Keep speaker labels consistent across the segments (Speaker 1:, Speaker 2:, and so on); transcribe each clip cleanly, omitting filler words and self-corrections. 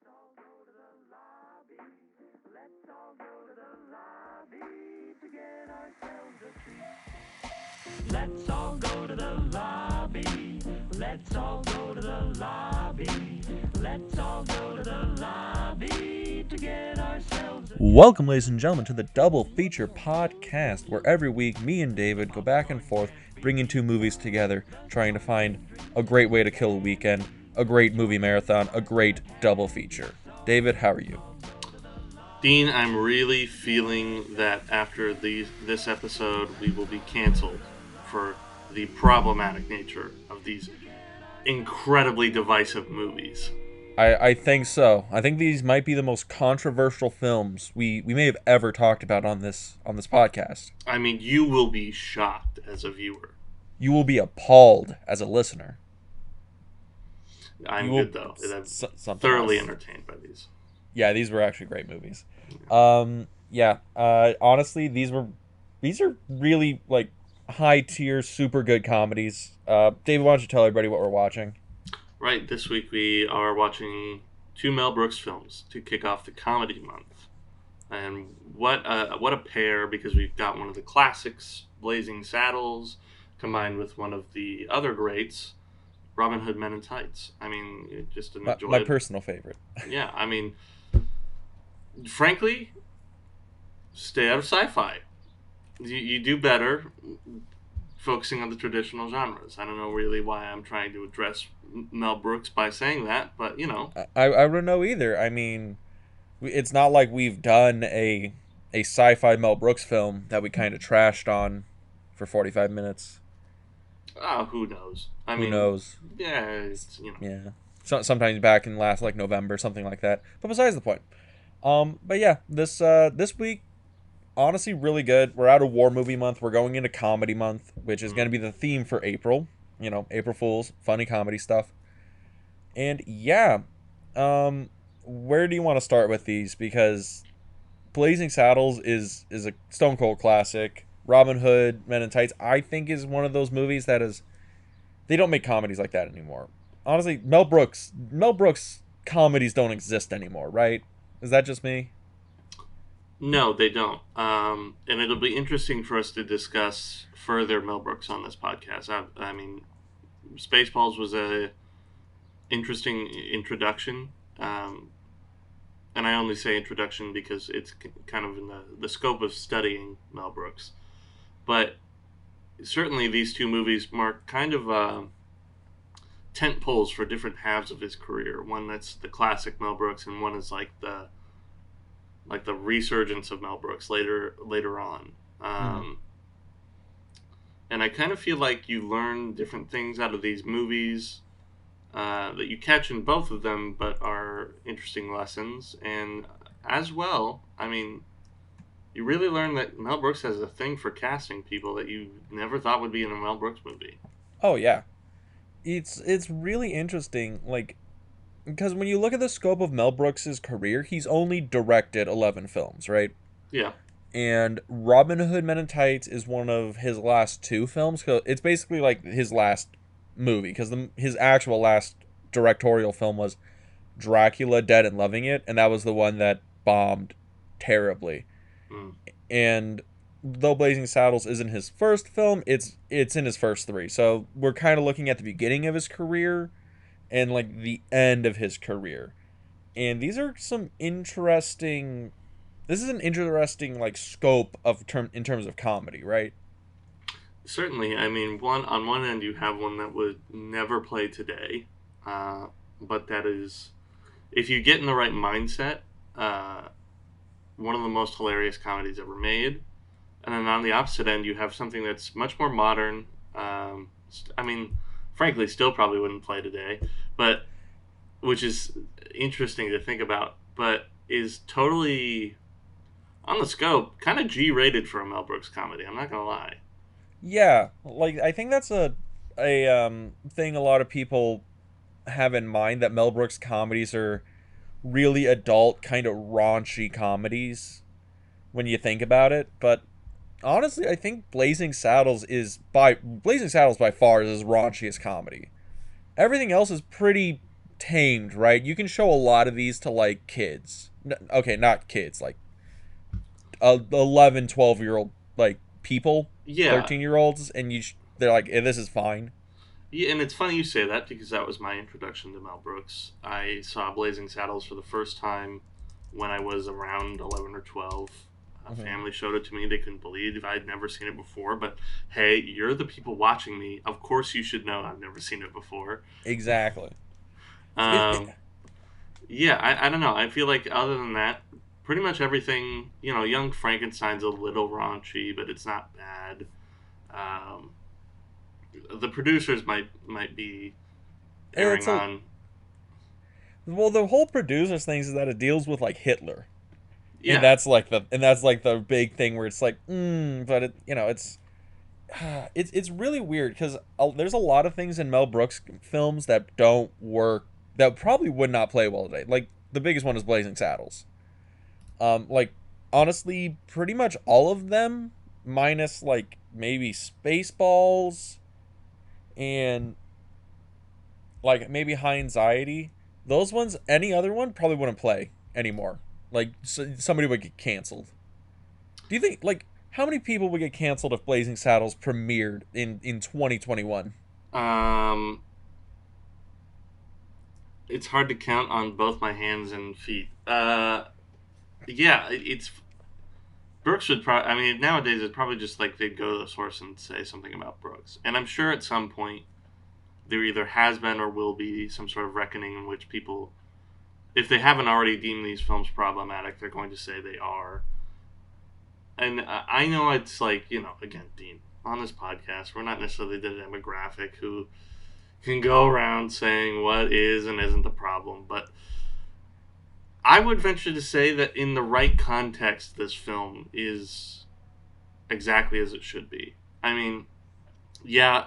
Speaker 1: all go to the lobby. Let's all go to the lobby to get ourselves a treat. Let's all go to the lobby. Let's all go to the lobby. Let's all go to the lobby to get ourselves a treat.
Speaker 2: Welcome, ladies and gentlemen, to the Double Feature Podcast, where every week me and David go back and forth, bringing two movies together, trying to find a great way to kill a weekend, a great movie marathon, a great double feature. David, how are you?
Speaker 3: Dean, I'm really feeling that after this episode, we will be canceled for the problematic nature of these incredibly divisive movies.
Speaker 2: I think so. I think these might be the most controversial films we may have ever talked about on this podcast.
Speaker 3: I mean, you will be shocked as a viewer.
Speaker 2: You will be appalled as a listener.
Speaker 3: I'm good, though. I'm thoroughly entertained by these.
Speaker 2: Yeah, these were actually great movies. Honestly, these are really like high tier, super good comedies. David, why don't you tell everybody what we're watching?
Speaker 3: Right, this week we are watching two Mel Brooks films to kick off the comedy month. And what a pair, because we've got one of the classics, Blazing Saddles, combined with one of the other greats, Robinhood Men in Tights. I mean, just an enjoyable...
Speaker 2: My personal favorite.
Speaker 3: Yeah, I mean, frankly, stay out of sci-fi. You do better focusing on the traditional genres. I don't know really why I'm trying to address Mel Brooks by saying that, but, you know.
Speaker 2: I don't know either. I mean, it's not like we've done a sci-fi Mel Brooks film that we kind of trashed on for 45 minutes.
Speaker 3: Oh, who knows?
Speaker 2: Who knows?
Speaker 3: Yeah, it's, you know.
Speaker 2: Yeah. Sometimes back in last, like, November, something like that. But besides the point. But yeah, this week, honestly, really good. We're out of war movie month. We're going into comedy month, which is going to be the theme for April. You know, April Fools, funny comedy stuff. And yeah, where do you want to start with these? Because Blazing Saddles is a stone cold classic. Robin Hood, Men in Tights, I think is one of those movies that is, they don't make comedies like that anymore. Honestly, Mel Brooks comedies don't exist anymore, right? Is that just me?
Speaker 3: No, they don't. And it'll be interesting for us to discuss further Mel Brooks on this podcast. I mean, Spaceballs was a interesting introduction. And I only say introduction because it's kind of in the scope of studying Mel Brooks. But certainly these two movies mark kind of tent poles for different halves of his career. One that's the classic Mel Brooks, and one is like the resurgence of Mel Brooks later on. And I kind of feel like you learn different things out of these movies that you catch in both of them, but are interesting lessons. And as well, I mean, you really learn that Mel Brooks has a thing for casting people that you never thought would be in a Mel Brooks movie.
Speaker 2: Oh, yeah. It's really interesting, like, because when you look at the scope of Mel Brooks' career, he's only directed 11 films, right?
Speaker 3: Yeah.
Speaker 2: And Robin Hood Men in Tights is one of his last two films. It's basically like his last movie, because his actual last directorial film was Dracula, Dead and Loving It, and that was the one that bombed terribly. And though Blazing Saddles isn't his first film, it's in his first three. So we're kind of looking at the beginning of his career and like the end of his career. And these are some interesting... This is an interesting like scope of in terms of comedy, right?
Speaker 3: Certainly. I mean, on one end you have one that would never play today, but that is, if you get in the right mindset, one of the most hilarious comedies ever made. And then on the opposite end you have something that's much more modern. I mean, frankly, still probably wouldn't play today, but which is interesting to think about, but is totally on the scope, kind of G-rated for a Mel Brooks comedy. I'm not gonna lie.
Speaker 2: Yeah, like I think that's a thing a lot of people have in mind, that Mel Brooks comedies are really adult, kind of raunchy comedies when you think about it. But honestly, I think Blazing Saddles by far is his raunchiest comedy. Everything else is pretty tamed, right? You can show a lot of these to like kids. Okay, not kids, like 11, 12-year-old like people,
Speaker 3: Yeah.
Speaker 2: 13-year-olds, and they're like, this is fine.
Speaker 3: Yeah, and it's funny you say that because that was my introduction to Mel Brooks. I saw Blazing Saddles for the first time when I was around 11 or 12. A family showed it to me. They couldn't believe I'd never seen it before. But hey, you're the people watching me. Of course you should know I've never seen it before.
Speaker 2: Exactly.
Speaker 3: Um, yeah, I don't know. I feel like other than that, pretty much everything, Young Frankenstein's a little raunchy, but it's not bad. Um, the producers might be
Speaker 2: It's
Speaker 3: erring
Speaker 2: a
Speaker 3: on.
Speaker 2: well, the whole producers thing is that it deals with like Hitler, and
Speaker 3: Yeah.
Speaker 2: that's like the big thing where it's like, but it's really weird because there's a lot of things in Mel Brooks films that don't work, that probably would not play well today. Like the biggest one is Blazing Saddles. Like honestly, pretty much all of them, minus like maybe Spaceballs and like maybe High Anxiety. Those ones, any other one probably wouldn't play anymore. Like somebody would get canceled. Do you think like how many people would get canceled if Blazing Saddles premiered in 2021?
Speaker 3: Um, it's hard to count on both my hands and feet. Yeah, it's Brooks would probably. I mean, nowadays it's probably just like they'd go to the source and say something about Brooks, and I'm sure at some point there either has been or will be some sort of reckoning in which people, if they haven't already deemed these films problematic, they're going to say they are. And I know it's like, again, Dean, on this podcast, we're not necessarily the demographic who can go around saying what is and isn't the problem, but I would venture to say that in the right context, this film is exactly as it should be. I mean, yeah,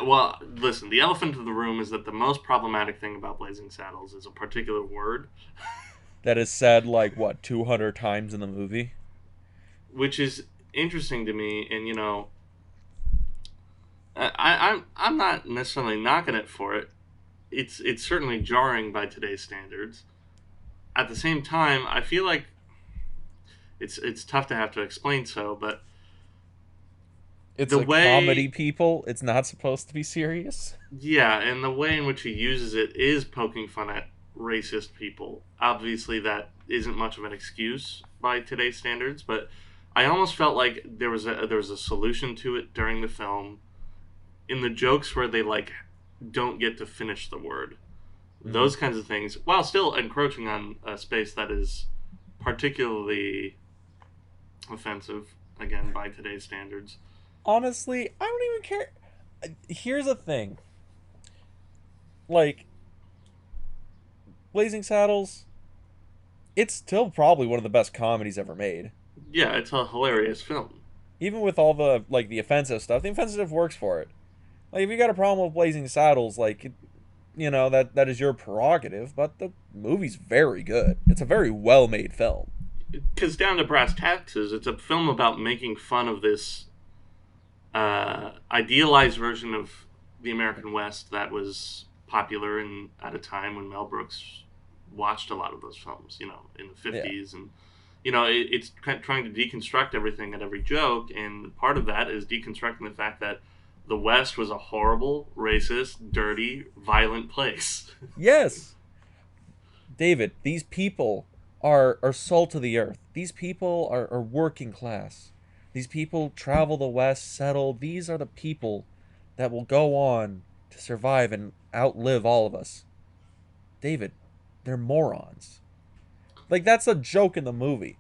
Speaker 3: well, listen, the elephant in the room is that the most problematic thing about Blazing Saddles is a particular word,
Speaker 2: That is said like what 200 times in the movie.
Speaker 3: which is interesting to me, and I'm not necessarily knocking it for it. It's certainly jarring by today's standards. At the same time, I feel like it's tough to have to explain so, but
Speaker 2: It's
Speaker 3: the
Speaker 2: a comedy,
Speaker 3: way,
Speaker 2: people. It's not supposed to be serious.
Speaker 3: yeah, and the way in which he uses it is poking fun at racist people. Obviously, that isn't much of an excuse by today's standards, but I almost felt like there was a solution to it during the film in the jokes where they like don't get to finish the word. Those kinds of things, while still encroaching on a space that is particularly offensive, again, by today's standards.
Speaker 2: Honestly, I don't even care. Here's the thing. Like Blazing Saddles, it's still probably one of the best comedies ever made.
Speaker 3: Yeah, it's a hilarious film.
Speaker 2: Even with all the like the offensive stuff, the offensive works for it. Like if you got a problem with Blazing Saddles, like that is your prerogative, but the movie's very good. It's a very well made film.
Speaker 3: Because down to brass taxes, it's a film about making fun of this idealized version of the American West that was popular at a time when Mel Brooks watched a lot of those films, in the
Speaker 2: Yeah.
Speaker 3: 50s. And, it's trying to deconstruct everything at every joke. And part of that is deconstructing the fact that the West was a horrible, racist, dirty, violent place.
Speaker 2: Yes. David, these people are salt of the earth. These people are working class. These people travel the West, settle. These are the people that will go on to survive and outlive all of us. David, they're morons. Like, that's a joke in the movie.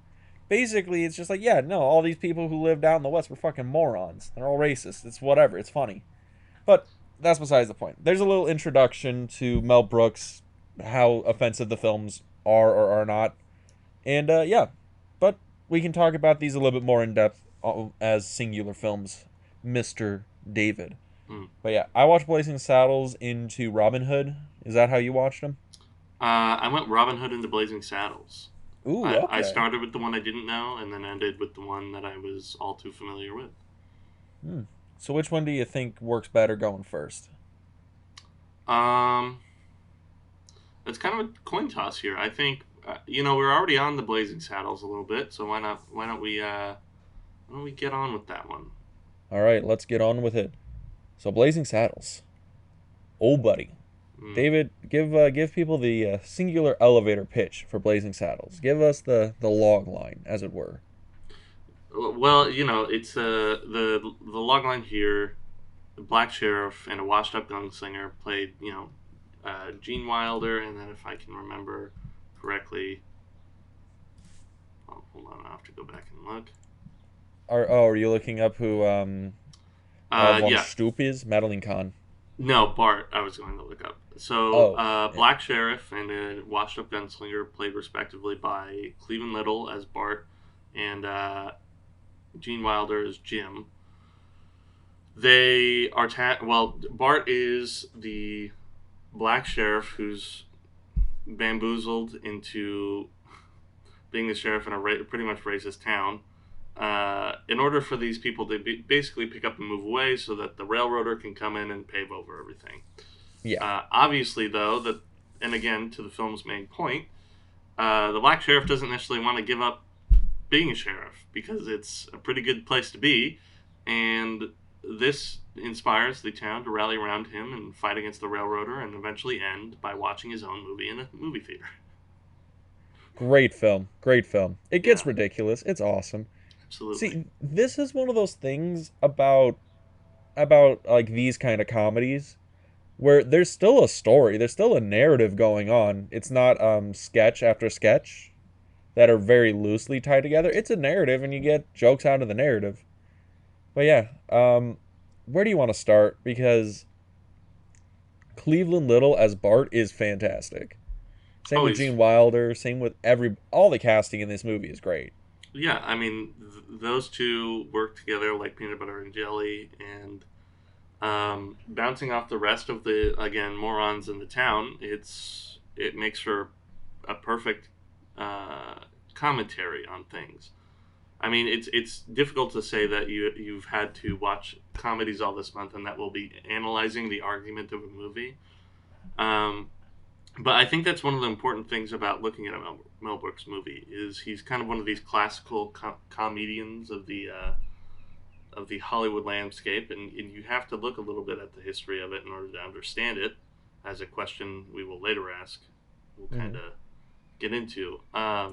Speaker 2: Basically, it's just like, yeah, no, all these people who live down in the West were fucking morons. They're all racist. It's whatever. It's funny. But that's besides the point. There's a little introduction to Mel Brooks, how offensive the films are or are not. And yeah, but we can talk about these a little bit more in depth as singular films, Mr. David.
Speaker 3: Mm.
Speaker 2: But yeah, I watched Blazing Saddles into Robinhood. Is that how you watched them?
Speaker 3: I went Robinhood into Blazing Saddles.
Speaker 2: Ooh,
Speaker 3: I
Speaker 2: okay.
Speaker 3: started with the one I didn't know and then ended with the one that I was all too familiar with.
Speaker 2: So which one do you think works better going first?
Speaker 3: Um, it's kind of a coin toss here. I think we're already on the Blazing Saddles a little bit, so why don't we get on with that one?
Speaker 2: All right, let's get on with it. So, Blazing Saddles. Oh, buddy.
Speaker 3: Mm.
Speaker 2: David, give people the singular elevator pitch for Blazing Saddles. Give us the log line, as it were.
Speaker 3: Well, it's the log line here. The black sheriff and a washed-up gunslinger played, Gene Wilder, and then if I can remember correctly, hold on, I have to go back and look.
Speaker 2: Are you looking up who Von
Speaker 3: Yeah.
Speaker 2: Stoop is? Madeline Kahn.
Speaker 3: No, Bart. I was going to look up. So, Black Sheriff and a washed-up gunslinger played respectively by Cleveland Little as Bart and Gene Wilder as Jim. They are Bart is the black sheriff who's bamboozled into being the sheriff in a pretty much racist town. In order for these people to basically pick up and move away so that the railroader can come in and pave over everything.
Speaker 2: Yeah.
Speaker 3: Obviously, though, and again, to the film's main point, the black sheriff doesn't necessarily want to give up being a sheriff because it's a pretty good place to be, and this inspires the town to rally around him and fight against the railroader and eventually end by watching his own movie in a movie theater.
Speaker 2: Great film. Great film. It gets ridiculous. It's awesome.
Speaker 3: Absolutely.
Speaker 2: See, this is one of those things about like these kind of comedies where there's still a story, there's still a narrative going on. It's not sketch after sketch that are very loosely tied together. It's a narrative and you get jokes out of the narrative. But yeah, where do you want to start? Because Cleveland Little as Bart is fantastic. Same with Gene Wilder, same with all the casting in this movie is great.
Speaker 3: Yeah, I mean, those two work together like peanut butter and jelly, and bouncing off the rest of the, again, morons in the town, it makes for a perfect commentary on things. I mean, it's difficult to say that you've had to watch comedies all this month and that we'll be analyzing the argument of a movie. But I think that's one of the important things about looking at a Mel Brooks movie is he's kind of one of these classical comedians of the Hollywood landscape, and you have to look a little bit at the history of it in order to understand it. As a question we will later ask, we'll kind of get into. I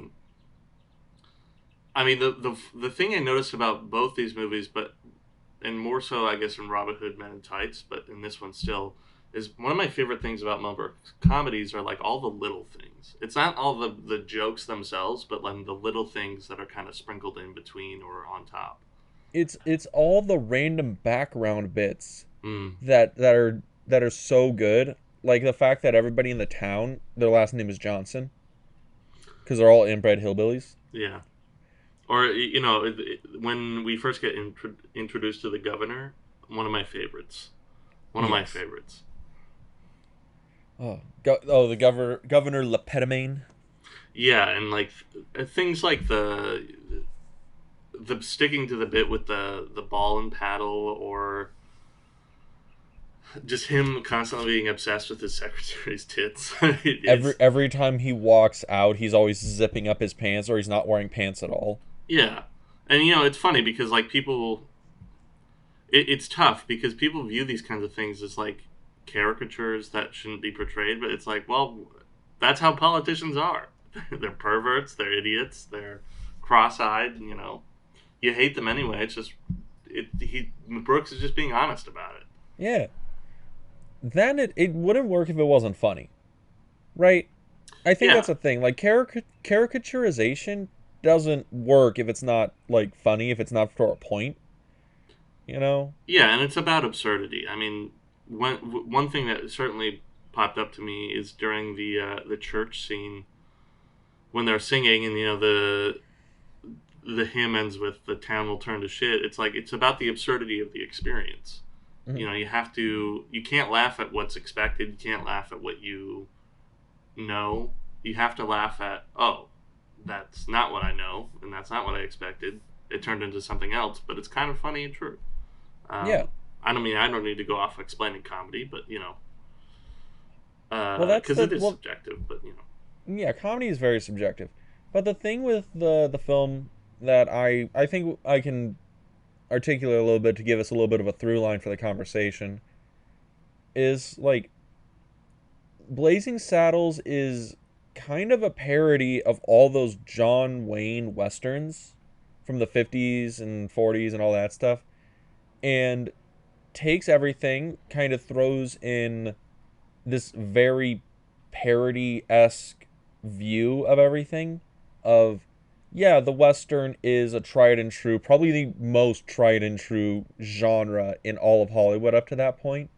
Speaker 3: mean, the thing I noticed about both these movies, and more so, I guess, in Robinhood, Men in Tights, but in this one still, is one of my favorite things about Mel Brooks comedies are like all the little things. It's not all the jokes themselves, but like the little things that are kind of sprinkled in between or on top.
Speaker 2: It's all the random background bits that are so good. Like the fact that everybody in the town, their last name is Johnson, because they're all inbred hillbillies.
Speaker 3: Yeah. Or, when we first get introduced to the governor, one of my favorites. My favorites.
Speaker 2: Oh, the Governor Lepetamine.
Speaker 3: Yeah, and like things like the sticking to the bit with the ball and paddle, or just him constantly being obsessed with his secretary's tits.
Speaker 2: Every time he walks out, he's always zipping up his pants, or he's not wearing pants at all.
Speaker 3: Yeah, and it's funny because like people, it's tough because people view these kinds of things as like caricatures that shouldn't be portrayed, but it's like, well, that's how politicians are. They're perverts, they're idiots, they're cross-eyed, you hate them anyway. It's just Brooks is just being honest about it.
Speaker 2: Yeah. Then it wouldn't work if it wasn't funny, right? I think that's a thing. Like caricaturization doesn't work if it's not like funny, if it's not for a point. Yeah,
Speaker 3: and it's about absurdity. I mean, one thing that certainly popped up to me is during the church scene when they're singing, and the hymn ends with "the town will turn to shit." It's like it's about the absurdity of the experience. Mm-hmm. You can't laugh at what's expected. You can't laugh at what you know. You have to laugh at, oh, that's not what I know, and that's not what I expected. It turned into something else, but it's kind of funny and true. I don't need to go off explaining comedy, but
Speaker 2: Well, that's
Speaker 3: because
Speaker 2: the
Speaker 3: it is
Speaker 2: well,
Speaker 3: subjective, but
Speaker 2: yeah, comedy is very subjective. But the thing with the film that I think I can articulate a little bit to give us a little bit of a through line for the conversation is like Blazing Saddles is kind of a parody of all those John Wayne westerns from the 50s and 40s and all that stuff, and takes everything, kind of throws in this very parody-esque view of everything of, yeah, the western is a tried and true, probably the most tried and true genre in all of Hollywood up to that point.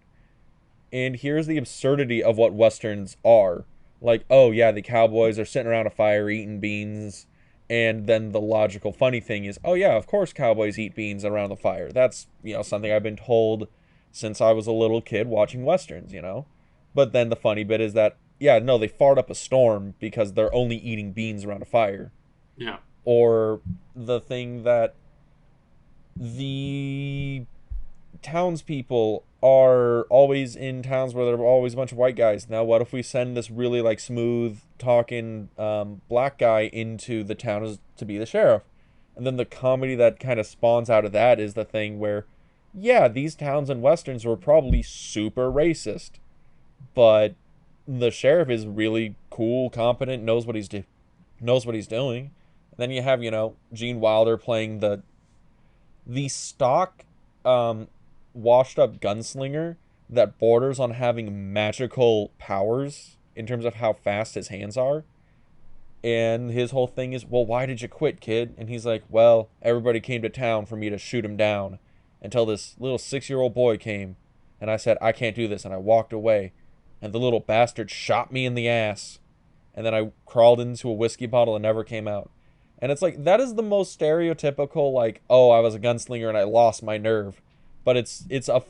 Speaker 2: And here's the absurdity of what westerns are. Like, oh yeah, the cowboys are sitting around a fire eating beans, and then the logical funny thing is, oh yeah, of course cowboys eat beans around the fire. That's, something I've been told since I was a little kid watching westerns. But then the funny bit is that, yeah, no, they fart up a storm because they're only eating beans around a fire.
Speaker 3: yeah.
Speaker 2: Or the thing that the townspeople are always in towns where there are always a bunch of white guys. Now, what if we send this really like smooth talking black guy into the town to be the sheriff? And then the comedy that kind of spawns out of that is the thing where, yeah, these towns and westerns were probably super racist, but the sheriff is really cool, competent, knows what he's doing. And then you have Gene Wilder playing the stock washed up gunslinger that borders on having magical powers in terms of how fast his hands are. And his whole thing is, well, why did you quit, kid? And he's like, well, everybody came to town for me to shoot him down until this little 6-year-old boy came. And I said, I can't do this. And I walked away. And the little bastard shot me in the ass. And then I crawled into a whiskey bottle and never came out. And it's like, that is the most stereotypical, like, oh, I was a gunslinger and I lost my nerve. But it's a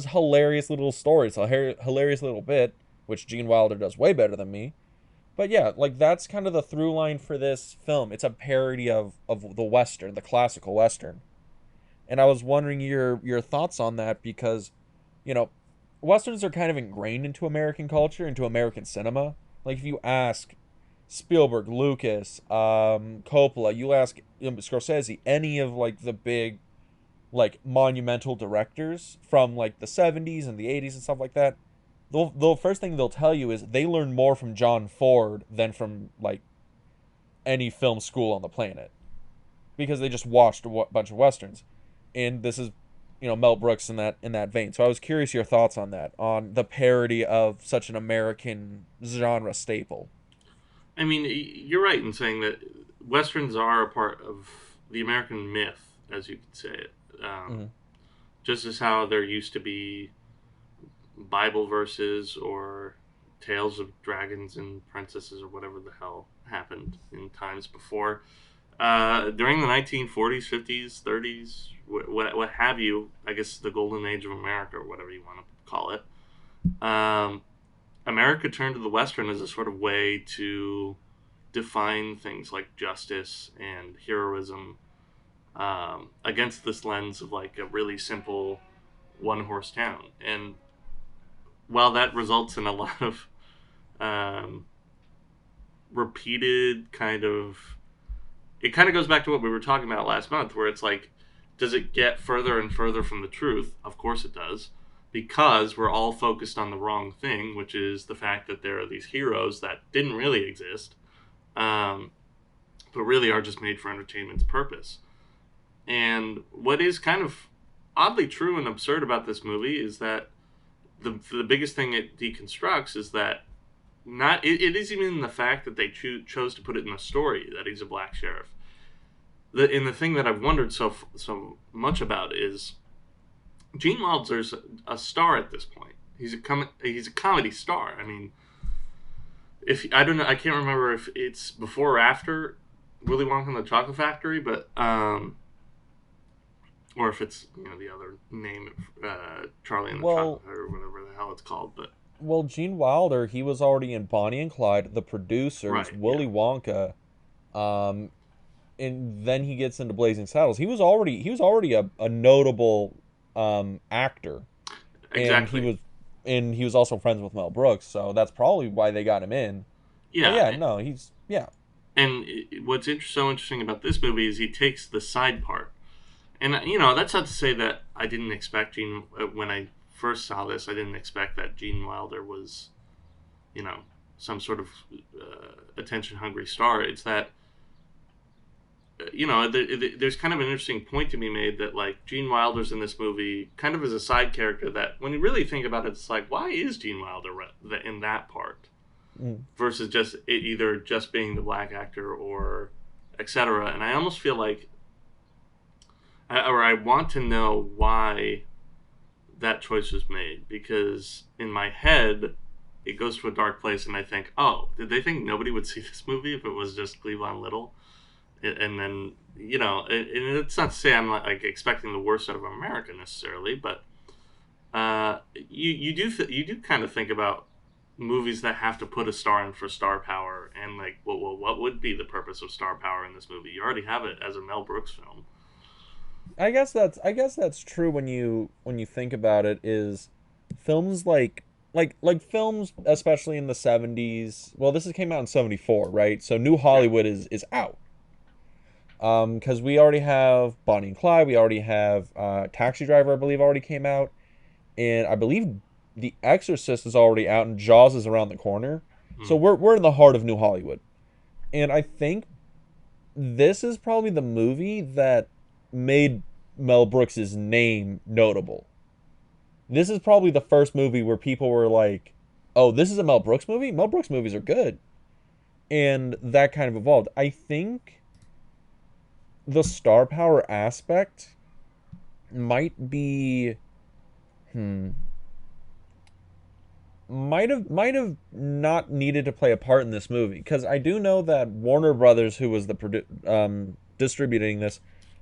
Speaker 2: hilarious little story. It's a hilarious little bit, which Gene Wilder does way better than me. But yeah, like that's kind of the through line for this film. It's a parody of the Western, the classical Western. And I was wondering your thoughts on that because, you know, Westerns are kind of ingrained into American culture, into American cinema. Like if you ask Spielberg, Lucas, Coppola, you ask Scorsese, any of like the big like monumental directors from like the 70s and the 80s and stuff like that, the first thing they'll tell you is they learned more from John Ford than from like any film school on the planet because they just watched a bunch of westerns. And this is, Mel Brooks in that vein. So I was curious your thoughts on that, on the parody of such an American genre staple.
Speaker 3: I mean, you're right in saying that westerns are a part of the American myth, as you could say it. Just as how there used to be Bible verses or tales of dragons and princesses or whatever the hell happened in times before. During the 1940s, 50s, 30s, what have you, I guess the golden age of America or whatever you want to call it, America turned to the Western as a sort of way to define things like justice and heroism against this lens of like a really simple one-horse town. And while that results in a lot of repeated it kind of goes back to what we were talking about last month, where it's like, does it get further and further from the truth? Of course it does, because we're all focused on the wrong thing, which is the fact that there are these heroes that didn't really exist, but really are just made for entertainment's purpose. And what is kind of oddly true and absurd about this movie is that the biggest thing it deconstructs is that it isn't even the fact that they chose to put it in the story that he's a black sheriff. The thing that I've wondered so much about is Gene Wilder's a star at this point. He's a comedy star. I mean, if I don't know, I can't remember if it's before or after Willy Wonka and the Chocolate Factory, but or if it's the other name, Charlie and the Chocolate or whatever the hell it's called, but.
Speaker 2: Well, Gene Wilder, he was already in Bonnie and Clyde, The Producers, right, Willy Wonka, and then he gets into Blazing Saddles. He was already a notable actor,
Speaker 3: exactly.
Speaker 2: And and he was also friends with Mel Brooks, so that's probably why they got him in. But yeah,
Speaker 3: Yeah,
Speaker 2: no, he's yeah.
Speaker 3: and what's so interesting about this movie is he takes the side part. And that's not to say that I didn't expect Gene when I first saw this. I didn't expect that Gene Wilder was, you know, some sort of attention hungry star. It's that there's kind of an interesting point to be made that like Gene Wilder's in this movie kind of as a side character. That when you really think about it, it's like why is Gene Wilder in that part versus just either just being the black actor or etc. And I almost feel like I want to know why that choice was made because in my head it goes to a dark place and I think, oh, did they think nobody would see this movie if it was just Cleavon Little? And then and it's not to say I'm like expecting the worst out of America necessarily, but you do kind of think about movies that have to put a star in for star power and like, well, what would be the purpose of star power in this movie? You already have it as a Mel Brooks film.
Speaker 2: I guess that's true when you think about it. Is films like films, especially in the 70s. Well, came out in 74, right? So New Hollywood is out. Because we already have Bonnie and Clyde, we already have Taxi Driver, I believe, already came out, and I believe The Exorcist is already out, and Jaws is around the corner. So we're in the heart of New Hollywood, and I think this is probably the movie that made Mel Brooks' name notable. This is probably the first movie where people were like, "Oh, this is a Mel Brooks movie? Mel Brooks movies are good," and that kind of evolved. I think the star power aspect might be might have not needed to play a part in this movie because I do know that Warner Brothers, who was the distributing this,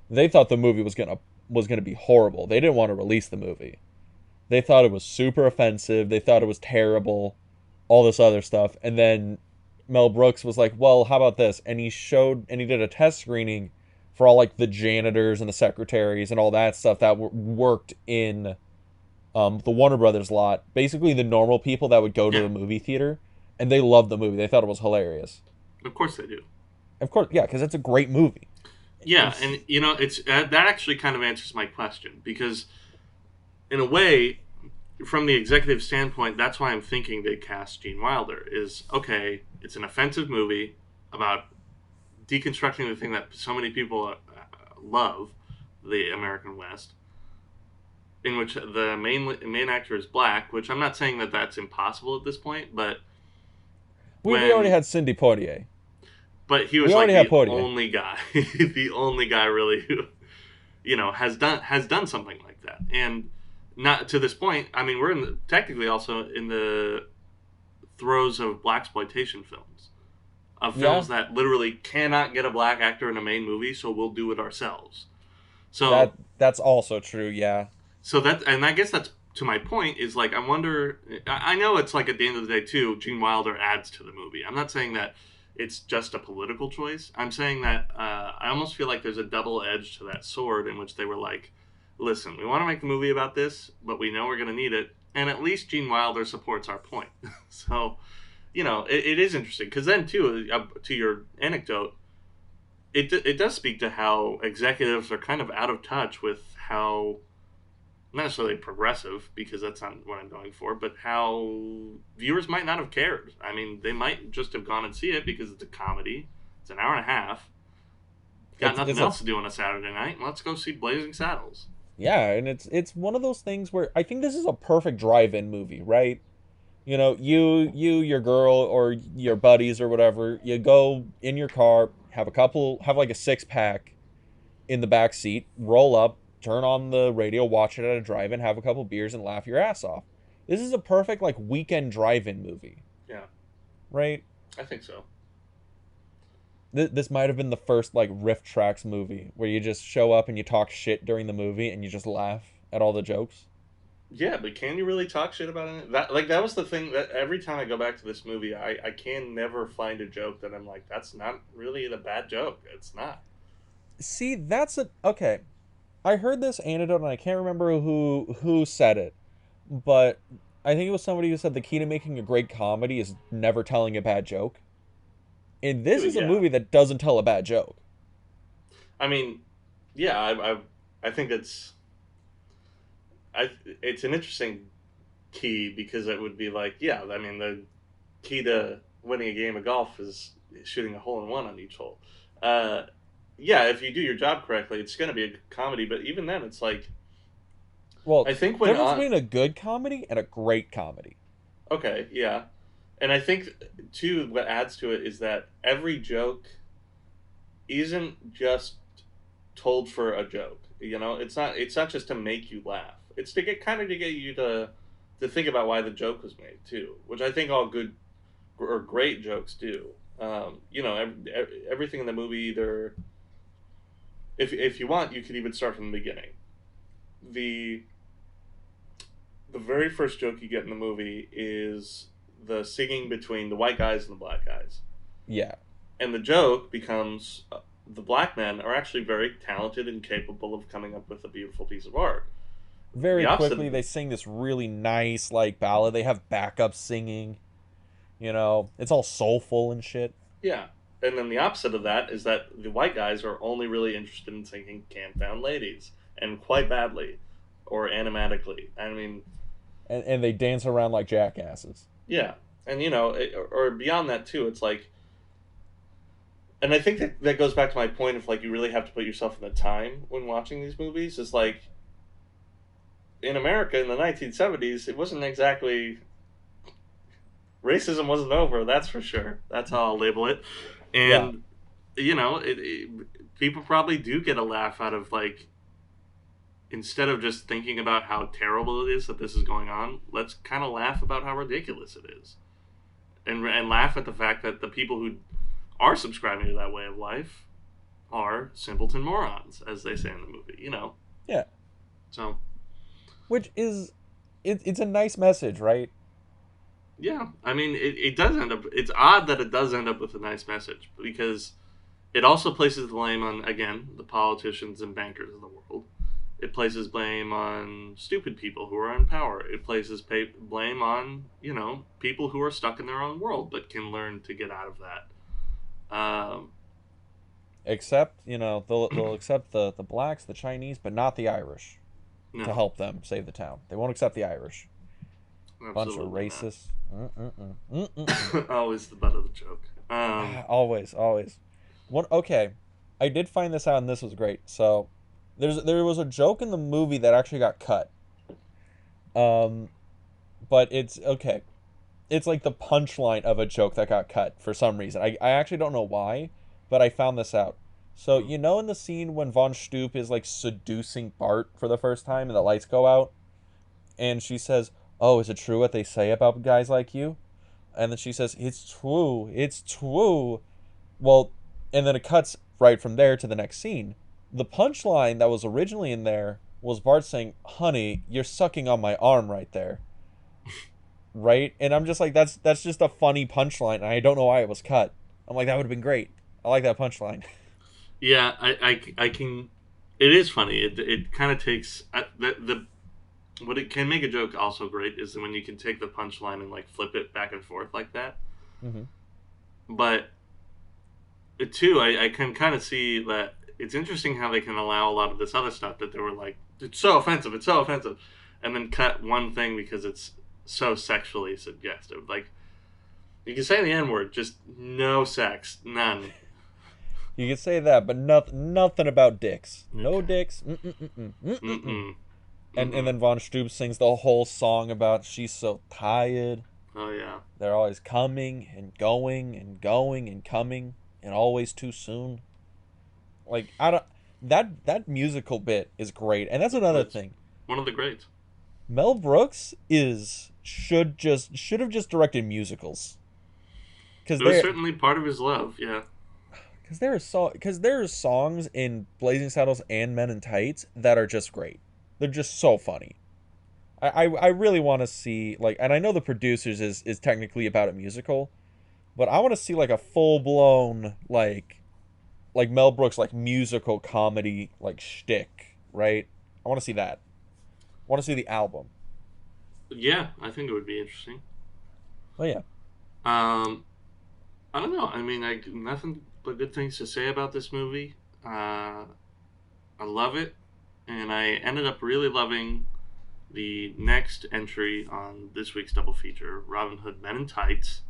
Speaker 2: they thought the movie was gonna be horrible. They didn't want to release the movie. They thought it was super offensive. They thought it was terrible, all this other stuff. And then Mel Brooks was like, "Well, how about this?" And he did a test screening for all like the janitors and the secretaries and all that stuff that worked in the Warner Brothers lot. Basically, the normal people that would go to the movie theater, and they loved the movie. They thought it was hilarious.
Speaker 3: Of course they do.
Speaker 2: Of course, yeah, because it's a great movie.
Speaker 3: Yeah, and it's that actually kind of answers my question because, in a way, from the executive standpoint, that's why I'm thinking they cast Gene Wilder. Is okay, it's an offensive movie about deconstructing the thing that so many people love, the American West, in which the main actor is black. Which I'm not saying that that's impossible at this point, but
Speaker 2: we already had Cindy Poitier.
Speaker 3: But he was like the only guy, the only guy really who, has done something like that. And not to this point. I mean, we're technically also in the throes of blaxploitation films, of films that literally cannot get a black actor in a main movie, so we'll do it ourselves. So
Speaker 2: that's also true. Yeah.
Speaker 3: So and I guess that's to my point is like I wonder. I know it's like at the end of the day too, Gene Wilder adds to the movie. I'm not saying that it's just a political choice. I'm saying that I almost feel like there's a double edge to that sword in which they were like, listen, we want to make a movie about this, but we know we're going to need it. And at least Gene Wilder supports our point. So, it is interesting. Because then, too, to your anecdote, it does speak to how executives are kind of out of touch with how, not necessarily progressive, because that's not what I'm going for, but how viewers might not have cared. I mean, they might just have gone and see it because it's a comedy. It's an hour and a half. Got nothing else to do on a Saturday night. Let's go see Blazing Saddles.
Speaker 2: Yeah, and it's one of those things where I think this is a perfect drive-in movie, right? Your girl or your buddies or whatever, you go in your car, have like a 6-pack in the back seat, roll up, turn on the radio, watch it at a drive-in, have a couple beers, and laugh your ass off. This is a perfect like weekend drive-in movie.
Speaker 3: Yeah.
Speaker 2: Right?
Speaker 3: I think so.
Speaker 2: This might have been the first like riff tracks movie where you just show up and you talk shit during the movie and you just laugh at all the jokes.
Speaker 3: Yeah, but can you really talk shit about it? That was the thing that every time I go back to this movie, I can never find a joke that I'm like, that's not really the bad joke. It's not.
Speaker 2: See, okay. I heard this anecdote and I can't remember who said it, but I think it was somebody who said the key to making a great comedy is never telling a bad joke. And this is a
Speaker 3: Yeah.
Speaker 2: movie that doesn't tell a bad joke.
Speaker 3: I mean, yeah, I think it's an interesting key because it would be like, yeah, I mean, the key to winning a game of golf is shooting a hole in one on each hole. Uh, yeah, if you do your job correctly, it's going to be a good comedy. But even then, it's like
Speaker 2: Well,
Speaker 3: I think when
Speaker 2: difference
Speaker 3: on
Speaker 2: between a good comedy and a great comedy.
Speaker 3: okay, yeah, and I think too what adds to it is that every joke isn't just told for a joke. You know, it's not just to make you laugh. It's to get kind of to get you to think about why the joke was made too, which I think all good or great jokes do. You know, everything in the movie either if you want, you could even start from the beginning. The the very first joke you get in the movie is the singing between the white guys and the black guys.
Speaker 2: Yeah.
Speaker 3: And the joke becomes the black men are actually very talented and capable of coming up with a beautiful piece of art. The
Speaker 2: Very
Speaker 3: opposite,
Speaker 2: quickly, they sing this really nice, like, ballad. They have backup singing. You know, it's all soulful and shit.
Speaker 3: yeah. And then the opposite of that is that the white guys are only really interested in singing "Camp Down Ladies" and quite badly, or animatically. I mean,
Speaker 2: And they dance around like jackasses.
Speaker 3: yeah, and you know, or beyond that too. It's like, and I think that goes back to my point of like you really have to put yourself in the time when watching these movies. It's like in America in the 1970s, it wasn't exactly racism wasn't over. That's for sure. That's how I'll label it.
Speaker 2: Yeah.
Speaker 3: And you know, people probably do get a laugh out of like instead of just thinking about how terrible it is that this is going on. Let's kind of laugh about how ridiculous it is, and laugh at the fact that the people who are subscribing to that way of life are simpleton morons, as they say in the movie. You know.
Speaker 2: Yeah.
Speaker 3: So.
Speaker 2: Which is, it's a nice message, right?
Speaker 3: Yeah, I mean, it does end up. It's odd that it does end up with a nice message because it also places the blame on again the politicians and bankers of the world. It places blame on stupid people who are in power. It places blame on people who are stuck in their own world but can learn to get out of that.
Speaker 2: Except, they'll accept the blacks, the Chinese, but not the Irish
Speaker 3: No,
Speaker 2: to help them save the town. They won't accept the Irish. Bunch of
Speaker 3: absolutely
Speaker 2: racists.
Speaker 3: not. Always the butt of the joke.
Speaker 2: Always, always. Okay, I did find this out, and this was great. So, there was a joke in the movie that actually got cut. But it's okay. It's like the punchline of a joke that got cut for some reason. I actually don't know why, but I found this out. So, in the scene when Von Stoop is like seducing Bart for the first time and the lights go out, and she says, "Oh, is it true what they say about guys like you?" And then she says, "It's true. It's true." Well, and then it cuts right from there to the next scene. The punchline that was originally in there was Bart saying, "Honey, you're sucking on my arm right there." Right? And I'm just like, that's just a funny punchline, and I don't know why it was cut. I'm like, that would have been great. I like that punchline.
Speaker 3: Yeah, I can. It is funny. It kind of takes the what it can make a joke also great is when you can take the punchline and like flip it back and forth like that.
Speaker 2: Mm-hmm.
Speaker 3: But too, I can kind of see that it's interesting how they can allow a lot of this other stuff that they were like, it's so offensive, and then cut one thing because it's so sexually suggestive. Like you can say the N word, just no sex, none.
Speaker 2: You could say that, but nothing about dicks. No
Speaker 3: Okay.
Speaker 2: dicks. Mm-mm-mm-mm. Mm-mm-mm.
Speaker 3: Mm-mm.
Speaker 2: And then Von Stoop sings the whole song about she's so tired.
Speaker 3: Oh yeah.
Speaker 2: They're always coming and going and going and coming and always too soon. Like I don't that musical bit is great. And that's another
Speaker 3: It's
Speaker 2: thing.
Speaker 3: one of the greats.
Speaker 2: Mel Brooks should have just directed musicals. Cuz
Speaker 3: It was certainly part of his love. Yeah.
Speaker 2: there are songs in Blazing Saddles and Men in Tights that are just great. They're just so funny. I really want to see like, and I know the producers is technically about a musical, but I want to see like a full blown like Mel Brooks like musical comedy like shtick, right? I want to see that. I want to see the album.
Speaker 3: Yeah, I think it would be interesting.
Speaker 2: But yeah.
Speaker 3: Um, I don't know. I mean, nothing but good things to say about this movie. I love it, and I ended up really loving the next entry on this week's double feature, Robinhood Men in Tights,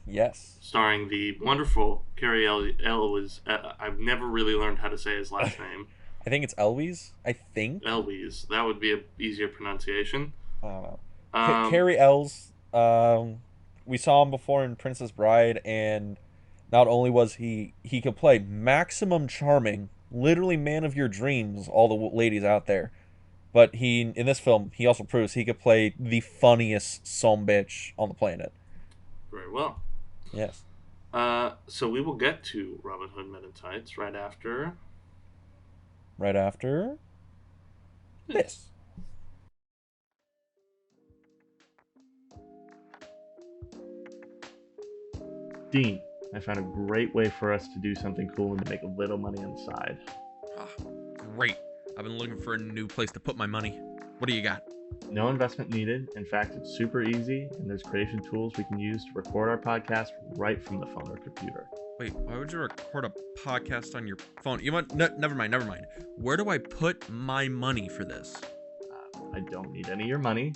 Speaker 2: Yes.
Speaker 3: starring the wonderful Carrie Elwes. I've never really learned how to say his last name.
Speaker 2: I think it's Elwes. I think.
Speaker 3: Elwes. That would be a easier pronunciation.
Speaker 2: I don't know.
Speaker 3: Um,
Speaker 2: Carrie Ells. We saw him before in Princess Bride, and not only was he could play maximum charming, literally man of your dreams, all the ladies out there. But he in this film he also proves he could play the funniest son bitch on the planet.
Speaker 3: very well.
Speaker 2: Yes.
Speaker 3: So we will get to Robin Hood Men in Tights right after
Speaker 2: Right after this.
Speaker 3: Dean, I found a great way for us to do something cool and to make a little money on the side.
Speaker 2: Oh, great. I've been looking for a new place to put my money. What do you got?
Speaker 3: No investment needed. In fact, it's super easy, and there's creation tools we can use to record our podcast right from the phone or computer.
Speaker 2: Wait, why would you record a podcast on your phone? You want? No, never mind. Where do I put my money for this?
Speaker 3: I don't need any of your money.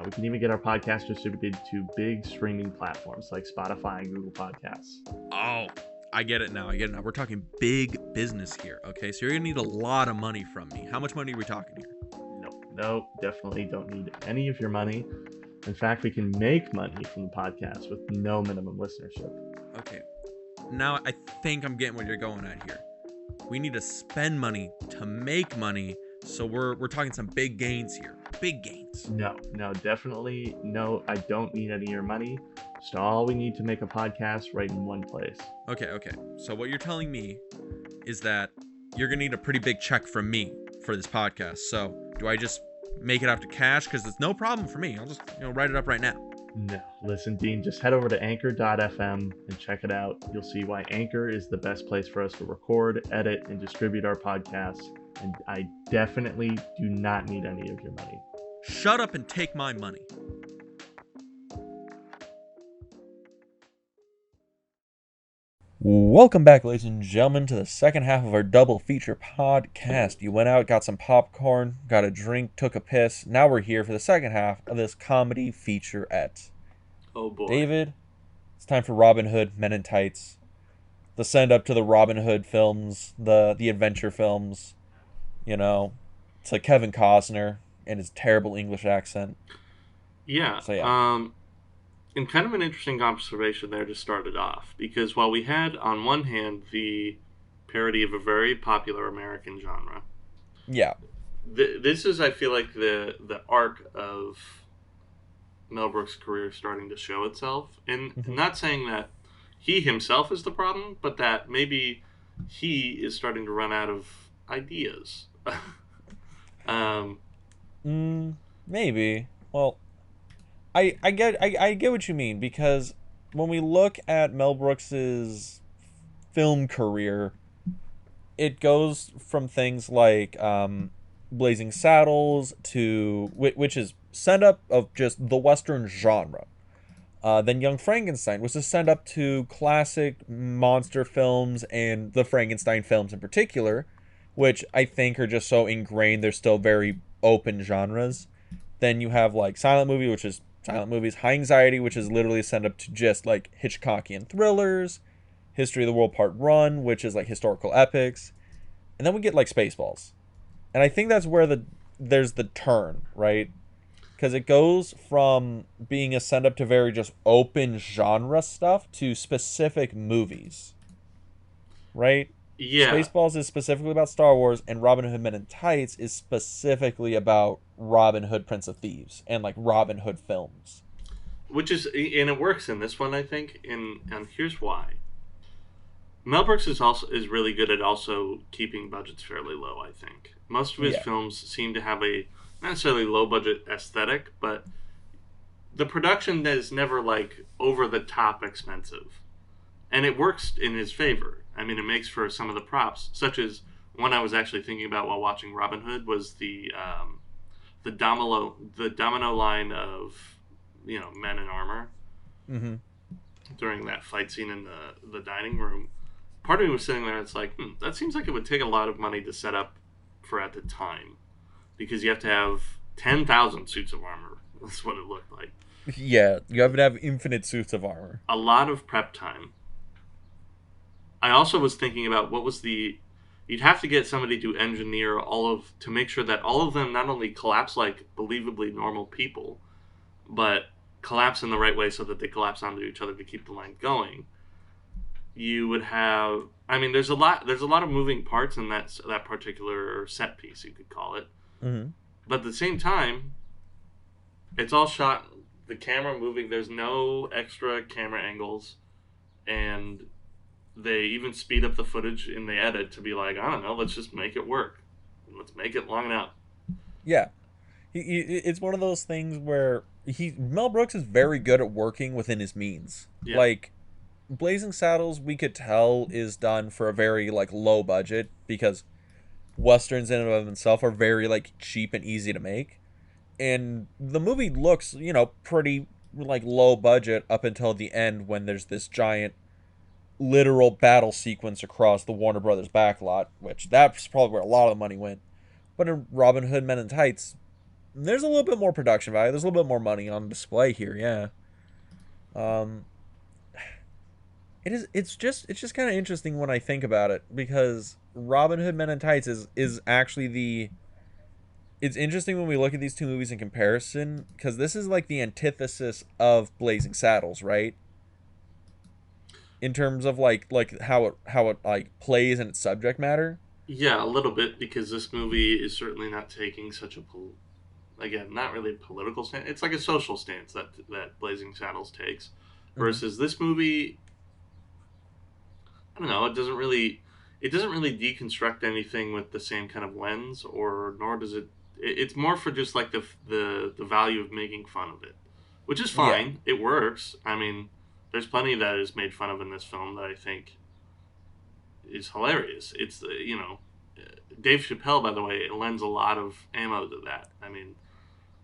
Speaker 3: We can even get our podcast distributed to big streaming platforms like Spotify and Google Podcasts.
Speaker 2: Oh, I get it now. We're talking big business here, okay? So you're going to need a lot of money from me. How much money are we talking here?
Speaker 3: No, definitely don't need any of your money. In fact, we can make money from the podcast with no minimum listenership.
Speaker 2: Okay, now I think I'm getting what you're going at here. We need to spend money to make money, so we're talking some big gains here. Big gains.
Speaker 3: No, definitely no. I don't need any of your money. Just all we need to make a podcast right in one place.
Speaker 2: Okay. So what you're telling me is that you're gonna need a pretty big check from me for this podcast. So do I just make it out to cash? Because it's no problem for me. I'll just write it up right now.
Speaker 3: No, listen, Dean, just head over to anchor.fm and check it out. You'll see why Anchor is the best place for us to record, edit, and distribute our podcasts. And I definitely do not need any of your money.
Speaker 2: Shut up and take my money. Welcome back, ladies and gentlemen, to the second half of our double feature podcast. You went out, got some popcorn, got a drink, took a piss. Now we're here for the second half of this comedy featurette.
Speaker 3: Oh boy.
Speaker 2: David, it's time for Robin Hood Men in Tights. The send up to the Robin Hood films, the adventure films, to Kevin Costner and his terrible English accent.
Speaker 3: Yeah.
Speaker 2: So yeah.
Speaker 3: And kind of an interesting observation there to start it off, because while we had on one hand the parody of a very popular American genre,
Speaker 2: yeah,
Speaker 3: this is, I feel like, the arc of Mel Brooks' career starting to show itself, and not saying that he himself is the problem, but that maybe he is starting to run out of ideas.
Speaker 2: Maybe. Well, I get what you mean, because when we look at Mel Brooks's film career, it goes from things like Blazing Saddles to which is send up of just the Western genre. Then Young Frankenstein was a send up to classic monster films and the Frankenstein films in particular, which I think are just so ingrained. They're still very open genres. Then you have like silent movie, which is silent movies. High Anxiety, which is literally sent up to just like Hitchcockian thrillers. History of the World Part 1, which is like historical epics. And then we get like Spaceballs. And I think that's where there's the turn, right? Because it goes from being a send up to very just open genre stuff to specific movies. Right?
Speaker 3: Yeah.
Speaker 2: Spaceballs is specifically about Star Wars, and Robin Hood Men in Tights is specifically about Robin Hood Prince of Thieves and like Robin Hood films.
Speaker 3: Which is, and it works in this one, I think, and here's why. Mel Brooks is really good at also keeping budgets fairly low, I think. Most of his films seem to have a not necessarily low budget aesthetic, but the production is never like over the top expensive. And it works in his favor. I mean, it makes for some of the props, such as one I was actually thinking about while watching Robin Hood was the the domino line of men in armor
Speaker 2: Mm-hmm.
Speaker 3: during that fight scene in the dining room. Part of me was sitting there. It's like that seems like it would take a lot of money to set up for at the time, because you have to have 10,000 suits of armor. That's what it looked like.
Speaker 2: Yeah, you have to have infinite suits of armor.
Speaker 3: A lot of prep time. I also was thinking about you'd have to get somebody to engineer to make sure that all of them not only collapse like believably normal people, but collapse in the right way so that they collapse onto each other to keep the line going. You would have, I mean, there's a lot of moving parts in that particular set piece, you could call it.
Speaker 2: Mm-hmm.
Speaker 3: But at the same time, it's all shot, the camera moving, there's no extra camera angles, and they even speed up the footage in the edit to be like, I don't know, let's just make it work. Let's make it long enough.
Speaker 2: Yeah. It's one of those things where Mel Brooks is very good at working within his means.
Speaker 3: Yeah.
Speaker 2: Like, Blazing Saddles, we could tell, is done for a very, like, low budget, because westerns in and of themselves are very, like, cheap and easy to make. And the movie looks, pretty, like, low budget up until the end, when there's this giant literal battle sequence across the Warner Brothers backlot, which that's probably where a lot of the money went. But in Robin Hood Men in Tights, there's a little bit more production value. There's a little bit more money on display here, yeah. It's just kind of interesting when I think about it, because Robin Hood Men in Tights is actually it's interesting when we look at these two movies in comparison, because this is like the antithesis of Blazing Saddles, right? In terms of like how it like plays and its subject matter.
Speaker 3: Yeah, a little bit, because this movie is certainly not taking such again, not really a political stance. It's like a social stance that Blazing Saddles takes, versus this movie. I don't know. It doesn't really deconstruct anything with the same kind of lens, nor does it. It's more for just like the value of making fun of it, which is fine. Yeah. It works. I mean, there's plenty that is made fun of in this film that I think is hilarious. It's Dave Chappelle, by the way, lends a lot of ammo to that. I mean,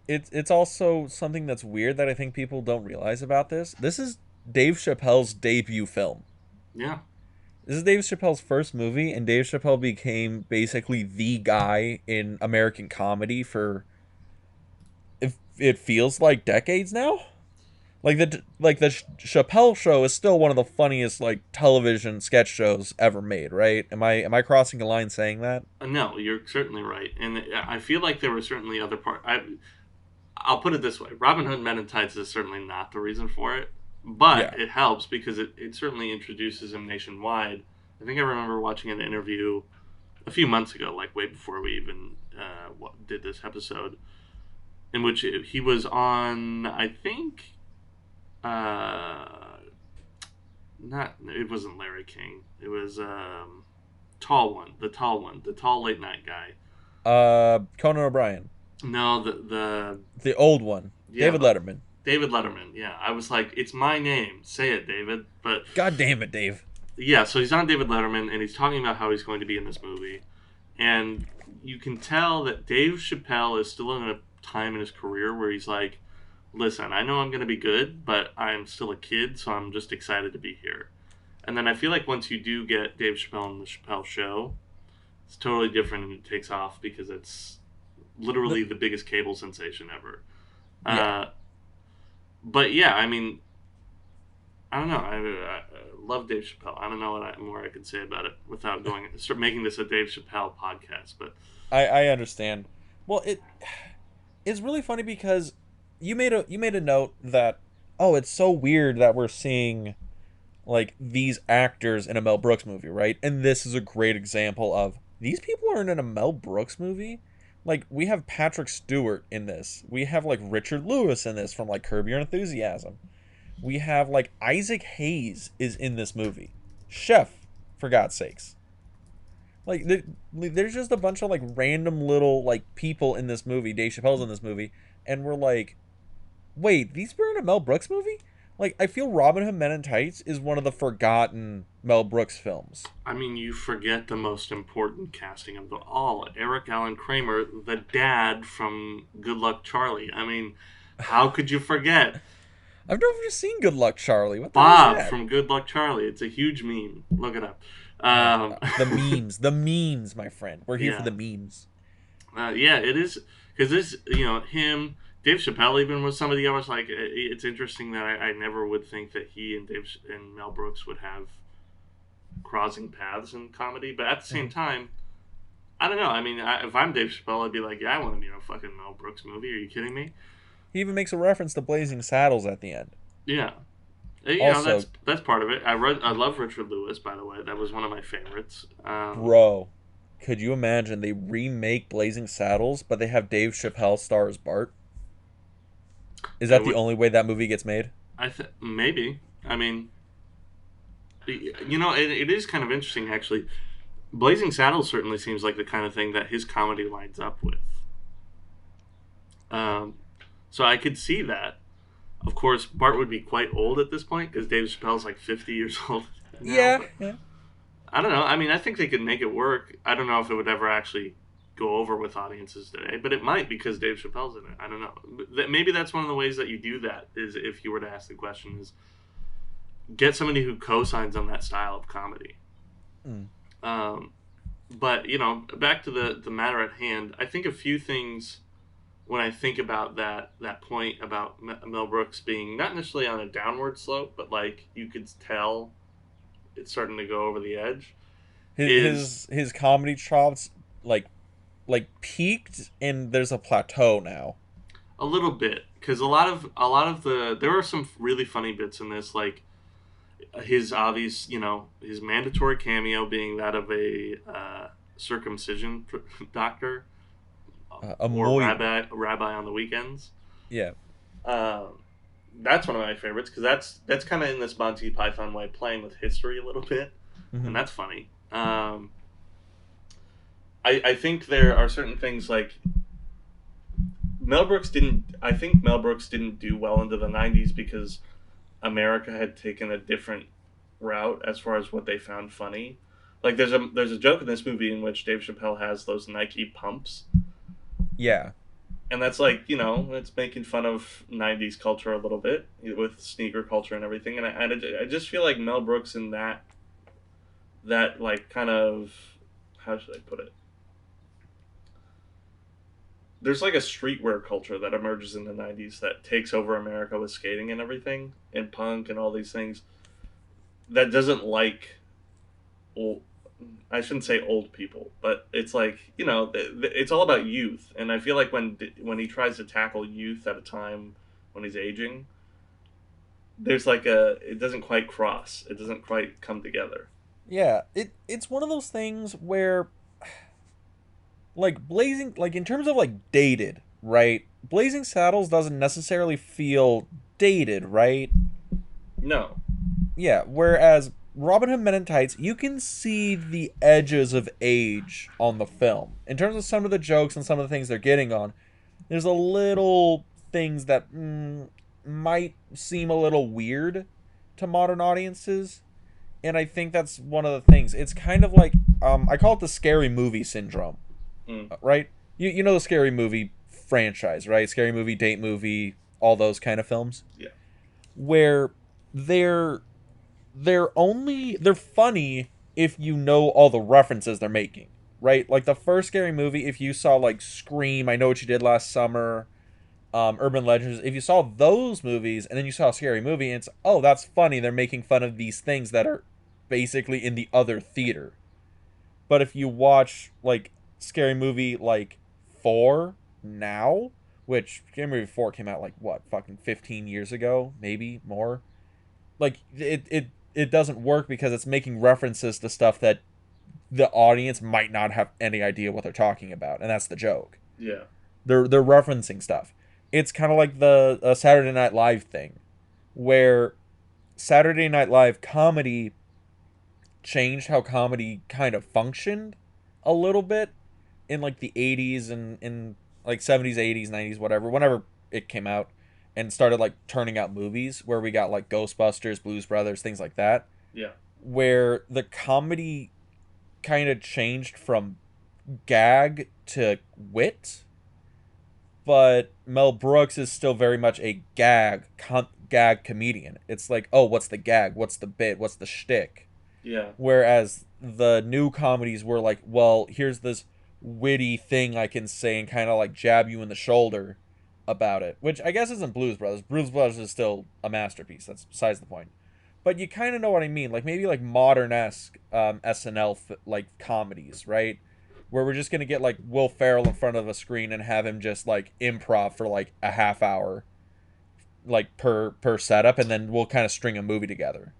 Speaker 2: it's also something that's weird that I think people don't realize about this. This is Dave Chappelle's debut film.
Speaker 3: Yeah.
Speaker 2: This is Dave Chappelle's first movie, and Dave Chappelle became basically the guy in American comedy for, if it feels like, decades now. Like the Chappelle Show is still one of the funniest like television sketch shows ever made, right? Am I crossing a line saying that?
Speaker 3: No, you're certainly right, and I feel like there were certainly other parts. I'll put it this way: Robin Hood Men in Tights is certainly not the reason for it. But it helps because it certainly introduces him nationwide. I think I remember watching an interview a few months ago, like way before we even did this episode, in which he was on, I think, it wasn't Larry King. It was the tall late night guy.
Speaker 2: Conan O'Brien.
Speaker 3: No,
Speaker 2: the old one, yeah, David Letterman.
Speaker 3: David Letterman, yeah. I was like, it's my name. Say it, David. But
Speaker 2: God damn it, Dave.
Speaker 3: Yeah, so he's on David Letterman, and he's talking about how he's going to be in this movie. And you can tell that Dave Chappelle is still in a time in his career where he's like, listen, I know I'm going to be good, but I'm still a kid, so I'm just excited to be here. And then I feel like once you do get Dave Chappelle on the Chappelle Show, it's totally different and it takes off because it's literally the biggest cable sensation ever. Yeah. But yeah, I mean, I don't know. I love Dave Chappelle. I don't know what more I could say about it without start making this a Dave Chappelle podcast. But
Speaker 2: I understand. Well, it's really funny because you made a note that, oh, it's so weird that we're seeing like these actors in a Mel Brooks movie, right? And this is a great example of these people aren't in a Mel Brooks movie. Like, we have Patrick Stewart in this. We have, like, Richard Lewis in this from, like, Curb Your Enthusiasm. We have, like, Isaac Hayes is in this movie. Chef, for God's sakes. Like, there's just a bunch of, like, random little, like, people in this movie. Dave Chappelle's in this movie. And we're like, wait, these were in a Mel Brooks movie? Like, I feel Robin Hood Men in Tights is one of the forgotten Mel Brooks films.
Speaker 3: I mean, you forget the most important casting of them all. Eric Allen Kramer, the dad from Good Luck Charlie. I mean, how could you forget?
Speaker 2: I've never seen Good Luck Charlie. What the hell is
Speaker 3: Bob
Speaker 2: that?
Speaker 3: from Good Luck Charlie. It's a huge meme. Look it up.
Speaker 2: The memes, my friend. We're here for
Speaker 3: Yeah.
Speaker 2: the memes.
Speaker 3: Yeah, it is. Because this, him, Dave Chappelle even was somebody I was like, it's interesting that I never would think that he and and Mel Brooks would have crossing paths in comedy. But at the same time, I don't know. I mean, if I'm Dave Chappelle, I'd be like, yeah, I want to be in a fucking Mel Brooks movie. Are you kidding me?
Speaker 2: He even makes a reference to Blazing Saddles at the end.
Speaker 3: Yeah.
Speaker 2: Also,
Speaker 3: That's part of it. I love Richard Lewis, by the way. That was one of my favorites.
Speaker 2: bro, could you imagine they remake Blazing Saddles, but they have Dave Chappelle star as Bart? Is that the only way that movie gets made?
Speaker 3: Maybe. I mean, it is kind of interesting actually. Blazing Saddles certainly seems like the kind of thing that his comedy lines up with. So I could see that. Of course, Bart would be quite old at this point because Dave Chappelle's like 50 years old now.
Speaker 2: Yeah.
Speaker 3: I don't know. I mean, I think they could make it work. I don't know if it would ever actually go over with audiences today, but it might because Dave Chappelle's in it. I don't know. Maybe that's one of the ways that you do that is if you were to ask the question is get somebody who co-signs on that style of comedy. But, back to the matter at hand, I think a few things when I think about that point about Mel Brooks being not necessarily on a downward slope, but like you could tell it's starting to go over the edge.
Speaker 2: His comedy chops like peaked and there's a plateau now.
Speaker 3: A little bit, because a lot of there are some really funny bits in this, like his obvious, his mandatory cameo being that of a circumcision doctor. Or rabbi on the weekends.
Speaker 2: Yeah.
Speaker 3: That's one of my favorites because that's kind of in this Monty Python way, playing with history a little bit, and that's funny. I think there are certain things like Mel Brooks didn't. I think Mel Brooks didn't do well into the '90s because America had taken a different route as far as what they found funny. Like there's a joke in this movie in which Dave Chappelle has those Nike pumps.
Speaker 2: Yeah.
Speaker 3: And that's like, it's making fun of 90s culture a little bit with sneaker culture and everything. And I just feel like Mel Brooks in that like kind of, how should I put it? There's like a streetwear culture that emerges in the 90s that takes over America with skating and everything and punk and all these things that doesn't like I shouldn't say old people, but it's like, it's all about youth. And I feel like when he tries to tackle youth at a time when he's aging, there's like it doesn't quite cross. It doesn't quite come together.
Speaker 2: Yeah, it's one of those things where like in terms of like dated, right? Blazing Saddles doesn't necessarily feel dated, right?
Speaker 3: No.
Speaker 2: Yeah, whereas Robinhood Men in Tights, you can see the edges of age on the film. In terms of some of the jokes and some of the things they're getting on, there's a little things that might seem a little weird to modern audiences. And I think that's one of the things. It's kind of like, I call it the scary movie syndrome, right? You know the scary movie franchise, right? Scary movie, date movie, all those kind of films.
Speaker 3: Yeah.
Speaker 2: Where they're funny if you know all the references they're making, right? Like the first Scary Movie, if you saw like Scream, I Know What You Did Last Summer, Urban Legends, if you saw those movies and then you saw a Scary Movie, and it's, oh, that's funny, they're making fun of these things that are basically in the other theater. But if you watch like Scary Movie like 4 now, which Scary Movie 4 came out like what, fucking 15 years ago, maybe more, like it doesn't work because it's making references to stuff that the audience might not have any idea what they're talking about, and that's the joke.
Speaker 3: Yeah.
Speaker 2: They're referencing stuff. It's kind of like the Saturday Night Live thing, where Saturday Night Live comedy changed how comedy kind of functioned a little bit in like the 80s and in like 70s, 80s, 90s, whenever it came out. And started like turning out movies where we got like Ghostbusters, Blues Brothers, things like that.
Speaker 3: Yeah.
Speaker 2: where the comedy kind of changed from gag to wit, but Mel Brooks is still very much a gag comedian. It's like, oh, what's the gag? What's the bit? What's the shtick?
Speaker 3: Yeah.
Speaker 2: Whereas the new comedies were like, well, here's this witty thing I can say and kind of like jab you in the shoulder about it, which I guess isn't Blues Brothers. Blues Brothers is still a masterpiece. That's besides the point. But you kind of know what I mean, like maybe like modern esque SNL like comedies, right? Where we're just gonna get like Will Ferrell in front of a screen and have him just like improv for like a half hour, like per setup, and then we'll kind of string a movie together.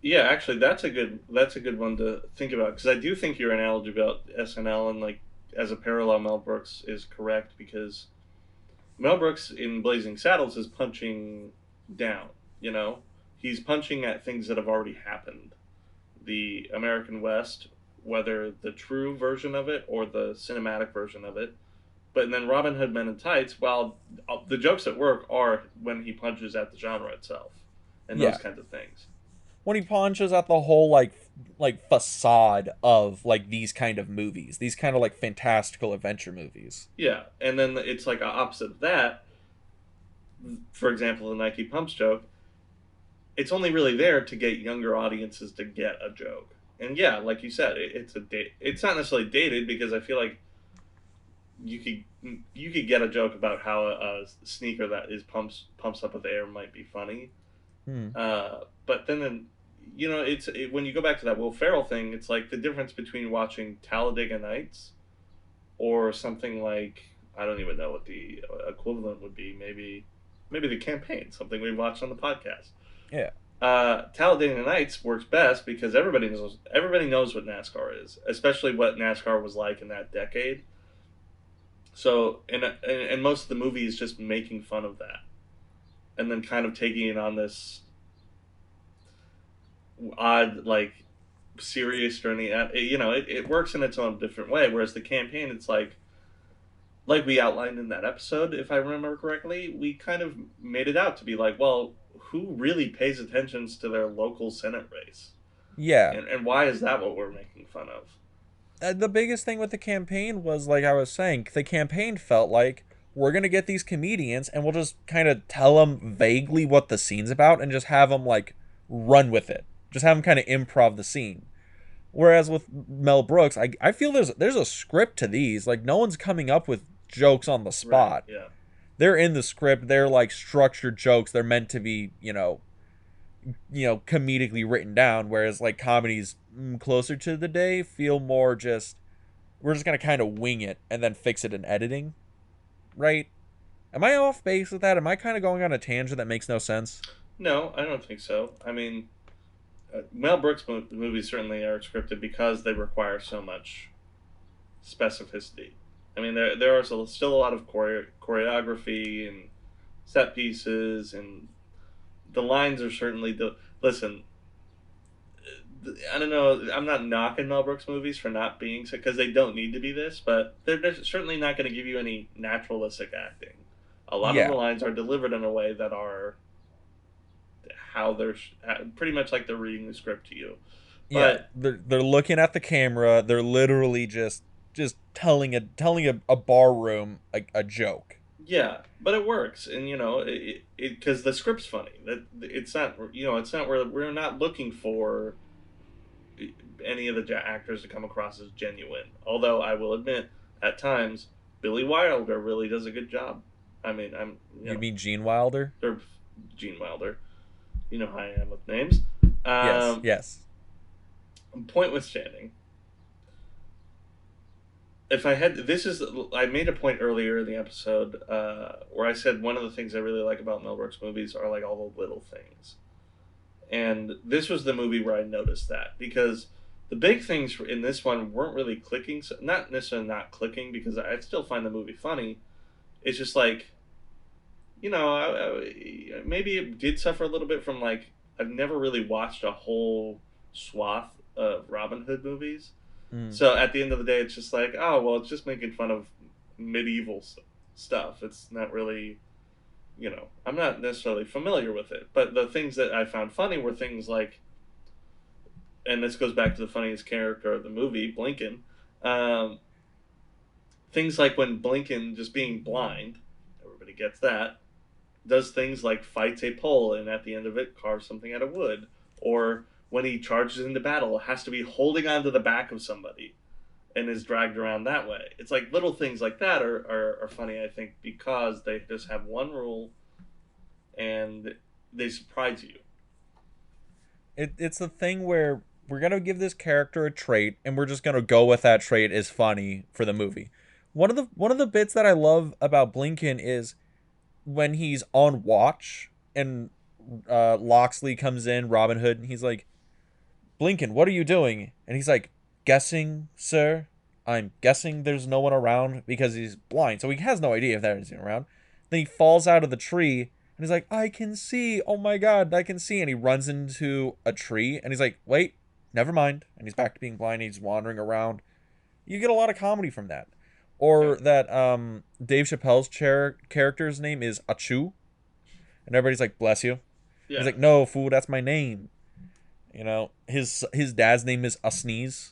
Speaker 3: Yeah, actually, that's a good one to think about because I do think your analogy about SNL and like as a parallel, Mel Brooks is correct because Mel Brooks in Blazing Saddles is punching down. You know, he's punching at things that have already happened. The American West, whether the true version of it or the cinematic version of it. But then Robin Hood Men in Tights, while the jokes at work are when he punches at the genre itself and those
Speaker 2: Yeah,
Speaker 3: kinds of things.
Speaker 2: when he punches at the whole like facade of like these kind of movies, these kind of like fantastical adventure movies.
Speaker 3: Yeah, and then it's like opposite of that. For example, the Nike pumps joke. It's only really there to get younger audiences to get a joke. And yeah, like you said, it's a date. It's not necessarily dated because I feel like you could get a joke about how a sneaker that is pumps up with air might be funny.
Speaker 2: Hmm.
Speaker 3: But then when you go back to that Will Ferrell thing, it's like the difference between watching Talladega Nights or something like I don't even know what the equivalent would be. Maybe the campaign, something we watched on the podcast.
Speaker 2: Yeah.
Speaker 3: Talladega Nights works best because everybody knows what NASCAR is, especially what NASCAR was like in that decade. So and most of the movie is just making fun of that, and then kind of taking it on this odd like serious journey. It works in its own different way. Whereas the campaign, it's like we outlined in that episode, if I remember correctly, we kind of made it out to be like, well, who really pays attention to their local Senate race?
Speaker 2: Yeah.
Speaker 3: And why is that what we're making fun of?
Speaker 2: The biggest thing with the campaign was, like I was saying, the campaign felt like we're gonna get these comedians and we'll just kind of tell them vaguely what the scene's about and just have them like run with it, just have them kind of improv the scene. Whereas with Mel Brooks, I feel there's a script to these. Like no one's coming up with jokes on the
Speaker 3: Right,
Speaker 2: spot.
Speaker 3: yeah.
Speaker 2: They're in the script. They're like structured jokes. They're meant to be, comedically written down. Whereas like comedies closer to the day feel more just we're just gonna kind of wing it and then fix it in editing, right? Am I off base with that? Am I kind of going on a tangent that makes no sense?
Speaker 3: No, I don't think so. I mean, Mel Brooks movies certainly are scripted because they require so much specificity. I mean, there are still a lot of choreography and set pieces, and the lines are certainly listen. I don't know. I'm not knocking Mel Brooks movies for not being so because they don't need to be this, but they're certainly not going to give you any naturalistic acting. A lot of the
Speaker 2: Yeah,
Speaker 3: lines are delivered in a way that are how they're pretty much like they're reading the script to you.
Speaker 2: yeah.
Speaker 3: But
Speaker 2: They're looking at the camera. They're literally just telling a bar room a joke.
Speaker 3: yeah, but it works, and it because the script's funny. That it's not where we're not looking for any of the actors to come across as genuine. Although I will admit, at times Billy Wilder really does a good job. I mean,
Speaker 2: You mean Gene Wilder?
Speaker 3: or Gene Wilder. You know how I am with names.
Speaker 2: Yes,
Speaker 3: Um,
Speaker 2: yes.
Speaker 3: Point withstanding, if I had I made a point earlier in the episode where I said one of the things I really like about Mel Brooks movies are like all the little things, and this was the movie where I noticed that because the big things in this one weren't really clicking. So not necessarily not clicking because I still find the movie funny. It's just like maybe it did suffer a little bit from like I've never really watched a whole swath of Robin Hood movies.
Speaker 2: Mm.
Speaker 3: So at the end of the day, it's just like, oh well, it's just making fun of medieval stuff. It's not really, I'm not necessarily familiar with it. But the things that I found funny were things like and this goes back to the funniest character of the movie, Blinken. Um, Things like when Blinken, just being blind, everybody gets that, does things like fights a pole and at the end of it carves something out of wood, or when he charges into battle, has to be holding onto the back of somebody and is dragged around that way. It's like little things like that are funny, I think, because they just have one rule and they surprise you.
Speaker 2: It's the thing where we're gonna give this character a trait, and we're just gonna go with that trait is funny for the movie. One of the bits that I love about Blinken is when he's on watch and Loxley comes in, Robinhood, and he's like, Blinken, what are you doing? And he's like, guessing, sir. I'm guessing there's no one around because he's blind, so he has no idea if there's anyone around. Then he falls out of the tree and he's like, I can see. Oh my god, I can see. And he runs into a tree and he's like, wait, never mind. And he's back to being blind. He's wandering around. You get a lot of comedy from that.
Speaker 3: Yeah.
Speaker 2: Or that Dave Chappelle's character's name is Achu, and everybody's like, bless you. He's
Speaker 3: Yeah.
Speaker 2: like, no, fool, that's my name. His dad's name is A Sneeze.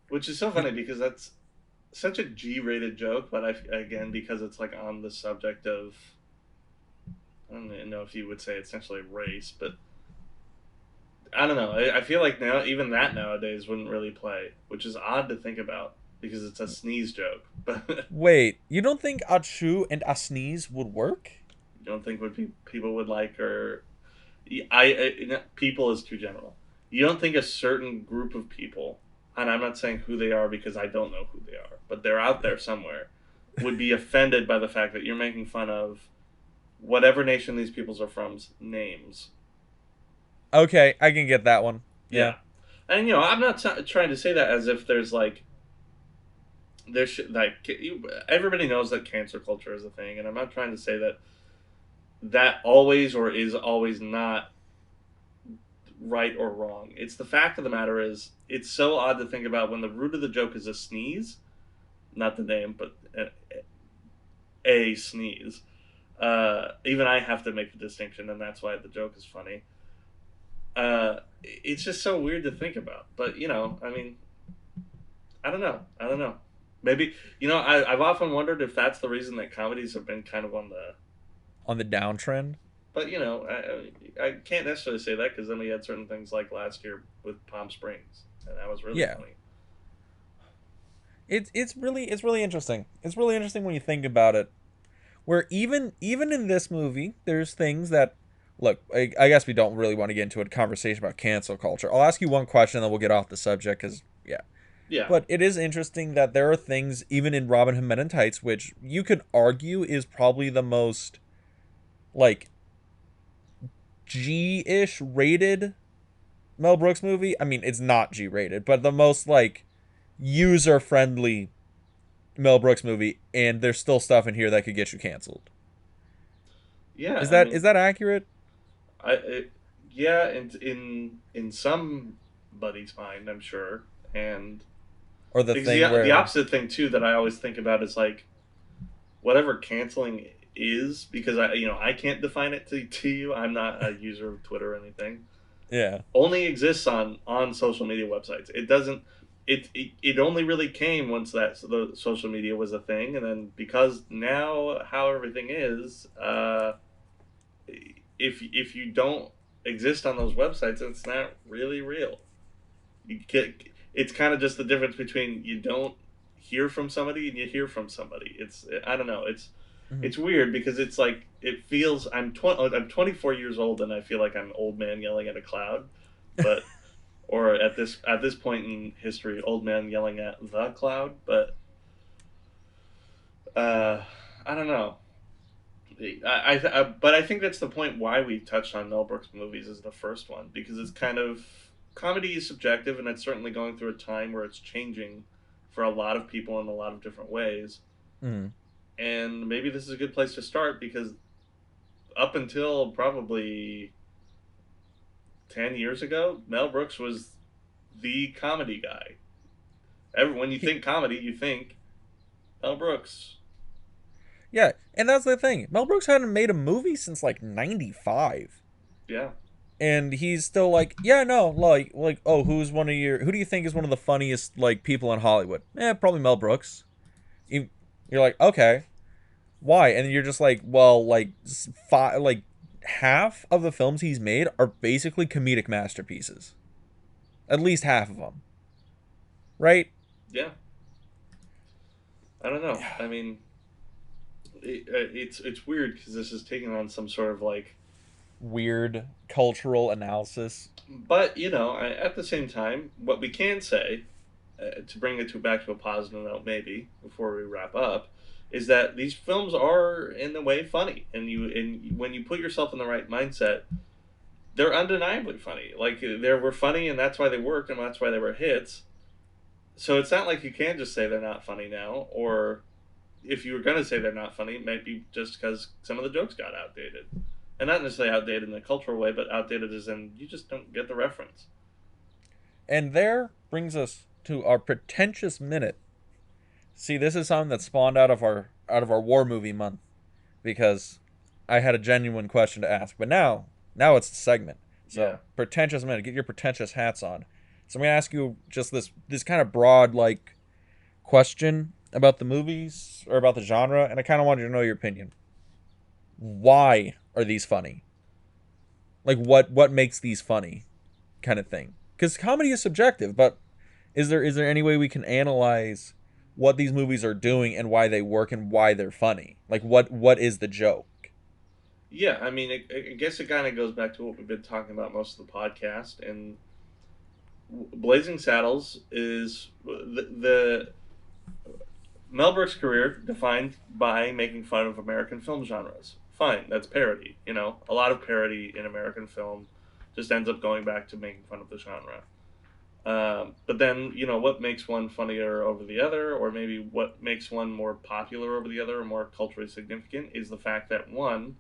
Speaker 3: Which is so funny because that's such a G-rated joke, but again, because it's like on the subject of, I don't even know if you would say essentially race, but I don't know. I feel like now even that nowadays wouldn't really play, which is odd to think about because it's a sneeze joke. But you
Speaker 2: Wait, you don't think Achu and A Sneeze would work?
Speaker 3: don't think what people would like, or people is too general. You don't think a certain group of people, and I'm not saying who they are because I don't know who they are, but they're out there somewhere, would be offended by the fact that you're making fun of whatever nation these peoples are from's names.
Speaker 2: Okay, I can get that one. Yeah.
Speaker 3: Yeah. And I'm not trying to say that as if there's like like everybody knows that cancer culture is a thing, and I'm not trying to say that always or is always not right or wrong. It's the fact of the matter is it's so odd to think about when the root of the joke is a sneeze, not the name, but a sneeze. Even I have to make the distinction, and that's why the joke is funny. It's just so weird to think about. But I mean, I don't know. I don't know. Maybe I've often wondered if that's the reason that comedies have been kind of on the.
Speaker 2: On the downtrend.
Speaker 3: But I can't necessarily say that because then we had certain things like last year with Palm Springs, and that was really
Speaker 2: Yeah.
Speaker 3: funny.
Speaker 2: It's really interesting. It's really interesting when you think about it. Where even in this movie, there's things that look. I guess we don't really want to get into a conversation about cancel culture. I'll ask you one question, then we'll get off the subject because yeah.
Speaker 3: Yeah,
Speaker 2: But it is interesting that there are things even in Robin Hood Men in Tights, which you could argue is probably the most like G-ish rated Mel Brooks movie. I mean, it's not G-rated, but the most like user-friendly Mel Brooks movie, and there's still stuff in here that could get you canceled.
Speaker 3: yeah.
Speaker 2: Is
Speaker 3: I
Speaker 2: that
Speaker 3: mean,
Speaker 2: is that accurate?
Speaker 3: yeah, in somebody's mind, I'm sure, and
Speaker 2: Or the
Speaker 3: because
Speaker 2: thing
Speaker 3: the
Speaker 2: where
Speaker 3: opposite thing too that I always think about is like whatever canceling is, because I can't define it to you. I'm not a user of Twitter or anything.
Speaker 2: yeah.
Speaker 3: Only exists on social media websites. It doesn't. It only really came once the social media was a thing, and then because now how everything is, if you don't exist on those websites, it's not really real. You get it's kind of just the difference between you don't hear from somebody and you hear from somebody. I don't know.
Speaker 2: Mhm.
Speaker 3: It's weird because it's like it feels I'm 24 years old and I feel like I'm an old man yelling at a cloud, but or at this point in history, old man yelling at the cloud. But uh, I don't know. But I think that's the point why we touched on Mel Brooks movies as the first one because it's kind of comedy is subjective and it's certainly going through a time where it's changing for a lot of people in a lot of different ways.
Speaker 2: Mhm.
Speaker 3: And maybe this is a good place to start because up until probably 10 years ago, Mel Brooks was the comedy guy. When you
Speaker 2: He,
Speaker 3: think comedy, you think Mel Brooks.
Speaker 2: yeah, and that's the thing. Mel Brooks hadn't made a movie since like '95.
Speaker 3: Yeah.
Speaker 2: and he's still like, yeah, no, like, oh, who do you think is one of the funniest like people in Hollywood? Probably Mel Brooks. You're like, okay, why? And you're just like, well, like like half of the films he's made are basically comedic masterpieces. At least half of them, right?
Speaker 3: Yeah. I don't know. I mean, it's weird because this is taking on some sort of like,
Speaker 2: Weird cultural analysis.
Speaker 3: but at the same time, what we can say, to bring it back to a positive note, maybe before we wrap up, is that these films are in a way funny, and when you put yourself in the right mindset, they're undeniably funny. Like they were funny, and that's why they worked, and that's why they were hits. So it's not like you can just say they're not funny now, or if you were going to say they're not funny, it might be just because some of the jokes got outdated. And not necessarily outdated in a cultural way, but outdated as in you just don't get the reference.
Speaker 2: And there brings us to our pretentious minute. See, this is something that spawned out of our war movie month, because I had a genuine question to ask. But now it's the segment. So
Speaker 3: Yeah.
Speaker 2: pretentious minute, get your pretentious hats on. So I'm gonna ask you just this kind of broad like question about the movies or about the genre, and I kind of wanted to know your opinion. Why are these funny? Like what makes these funny, kind of thing? Because comedy is subjective, but is there any way we can analyze what these movies are doing and why they work and why they're funny? Like what is the joke?
Speaker 3: Yeah, I mean, I guess it kind of goes back to what we've been talking about most of the podcast. And Blazing Saddles is the Mel Brooks' career defined by making fun of American film genres. Fine, that's parody. A lot of parody in American film just ends up going back to making fun of the genre. But then, what makes one funnier over the other, or maybe what makes one more popular over the other, or more culturally significant, is the fact that one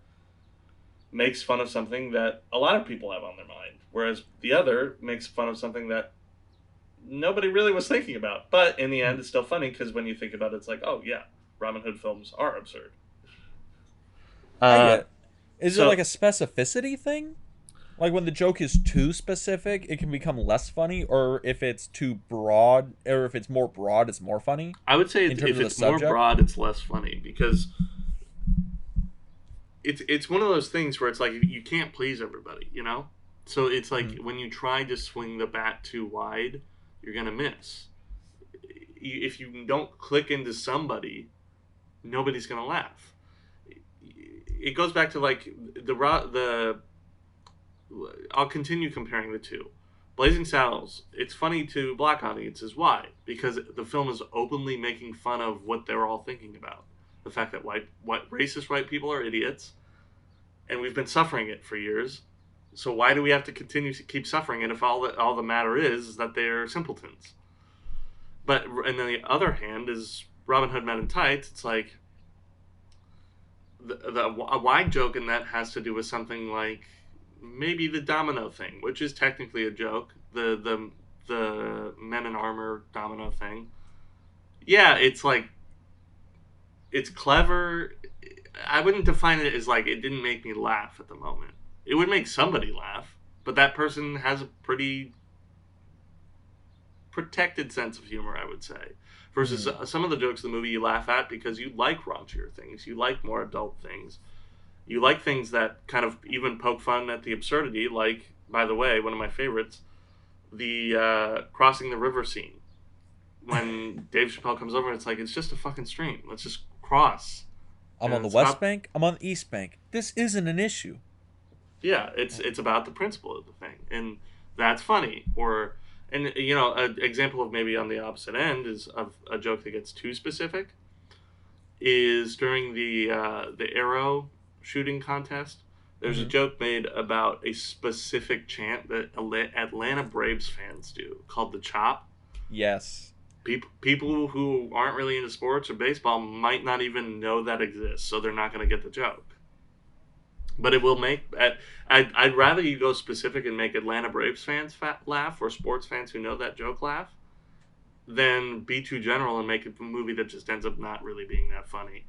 Speaker 3: makes fun of something that a lot of people have on their mind, whereas the other makes fun of something that nobody really was thinking about. But in the end, it's still funny because when you think about it, it's like, oh yeah, Robinhood films are absurd.
Speaker 2: I get. Is it
Speaker 3: So
Speaker 2: like a specificity thing? Like when the joke is too specific, it can become less funny, or if it's too broad, or if it's more broad, it's more funny
Speaker 3: I would say
Speaker 2: in terms
Speaker 3: if
Speaker 2: of the
Speaker 3: it's more
Speaker 2: subject.
Speaker 3: broad, it's less funny because it's one of those things where it's like you can't please everybody. So it's like when you try to swing the bat too wide, you're gonna miss. If you don't click into somebody, nobody's gonna laugh. It goes back to like the. I'll continue comparing the two. Blazing Saddles, it's funny to black audiences. Why? Because the film is openly making fun of what they're all thinking about. The fact that racist white people are idiots, and we've been suffering it for years. So why do we have to continue to keep suffering it if all the matter is that they're simpletons? But and then the other hand is Robin Hood Men in Tights. It's like a wide joke in that has to do with something like maybe the domino thing, which is technically a joke. The men in armor domino thing. Yeah, it's like it's clever. I wouldn't define it as like it didn't make me laugh at the moment. It would make somebody laugh, but that person has a pretty protected sense of humor, I would say. Versus some of the jokes in the movie you laugh at because you like raunchier things, you like more adult things, you like things that kind of even poke fun at the absurdity. Like, by the way, one of my favorites, the crossing the river scene when Dave Chappelle comes over. It's like it's just a fucking stream. Let's just cross.
Speaker 2: I'm on
Speaker 3: And
Speaker 2: the
Speaker 3: it's
Speaker 2: West
Speaker 3: about-
Speaker 2: Bank. I'm on the East Bank. This isn't an issue.
Speaker 3: Yeah, it's about the principle of the thing, and that's funny. An example of maybe on the opposite end is of a joke that gets too specific. Is during the arrow shooting contest. There's a joke made about a specific chant that Atlanta Braves fans do called the chop.
Speaker 2: Yes.
Speaker 3: People who aren't really into sports or baseball might not even know that exists, so they're not going to get the joke. But it will make. I'd rather you go specific and make Atlanta Braves fans laugh, or sports fans who know that joke laugh, than be too general and make a movie that just ends up not really being that funny.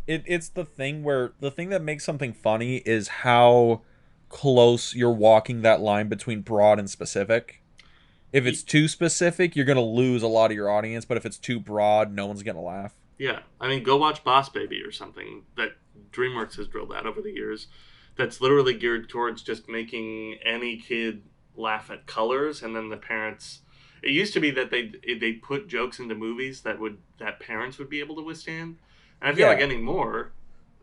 Speaker 2: It's the thing where the thing that makes something funny is how close you're walking that line between broad and specific. If it's too specific, you're gonna lose a lot of your audience. But if it's too broad, no one's gonna laugh.
Speaker 3: Yeah, I mean, go watch Boss Baby or something that DreamWorks has drilled out over the years. That's literally geared towards just making any kid laugh at colors, and then the parents. It used to be that they put jokes into movies that parents would be able to withstand, and I feel like anymore,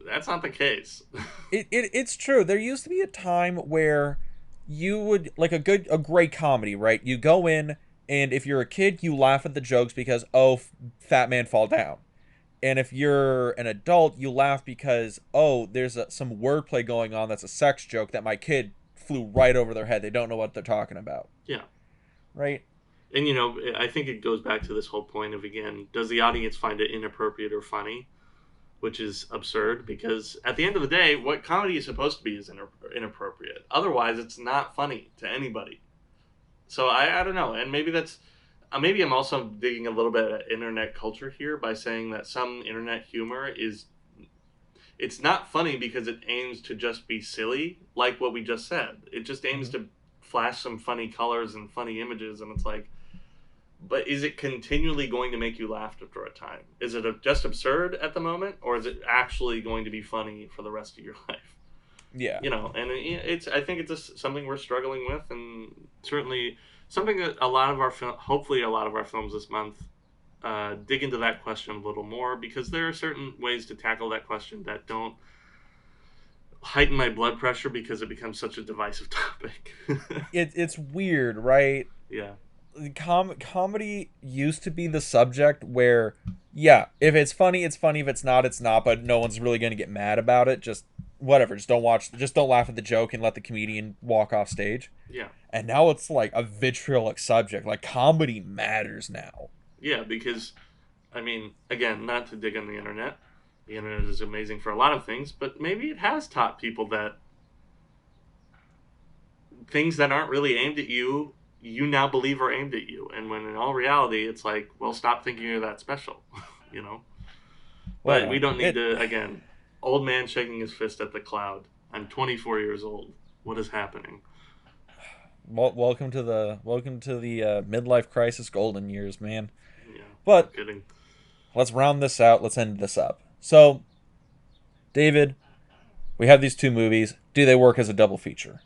Speaker 3: that's not the case.
Speaker 2: It's true. There used to be a time where you would like a great comedy, right? You go in, and if you're a kid, you laugh at the jokes because fat man fall down. And if you're an adult, you laugh because, there's some wordplay going on that's a sex joke that my kid flew right over their head. They don't know what they're talking about.
Speaker 3: Yeah.
Speaker 2: Right?
Speaker 3: And, I think it goes back to this whole point of, again, does the audience find it inappropriate or funny? Which is absurd, because at the end of the day, what comedy is supposed to be is inappropriate. Otherwise, it's not funny to anybody. So I don't know. And maybe that's... maybe I'm also digging a little bit at internet culture here by saying that some internet humor it's not funny because it aims to just be silly, like what we just said. It just aims to flash some funny colors and funny images, and it's like, but is it continually going to make you laugh after a time? Is it just absurd at the moment, or is it actually going to be funny for the rest of your life?
Speaker 2: Yeah.
Speaker 3: And I think it's just something we're struggling with, and certainly something that hopefully a lot of our films this month dig into that question a little more, because there are certain ways to tackle that question that don't heighten my blood pressure because it becomes such a divisive topic.
Speaker 2: It's weird, right?
Speaker 3: Yeah.
Speaker 2: Comedy used to be the subject where, if it's funny, it's funny. If it's not, it's not. But no one's really going to get mad about it. Just whatever. Just don't laugh at the joke and let the comedian walk off stage.
Speaker 3: Yeah.
Speaker 2: And now it's like a vitriolic subject. Like, comedy matters now.
Speaker 3: Yeah, because, I mean, again, not to dig on the internet. The internet is amazing for a lot of things, but maybe it has taught people that things that aren't really aimed at you, you now believe are aimed at you. And when in all reality, it's like, well, stop thinking you're that special, But we don't need to, again, old man shaking his fist at the cloud. I'm 24 years old. What is happening?
Speaker 2: Welcome to the midlife crisis golden years, man.
Speaker 3: Yeah,
Speaker 2: but
Speaker 3: no kidding.
Speaker 2: Let's round this out. Let's end this up. So, David, we have these two movies. Do they work as a double feature?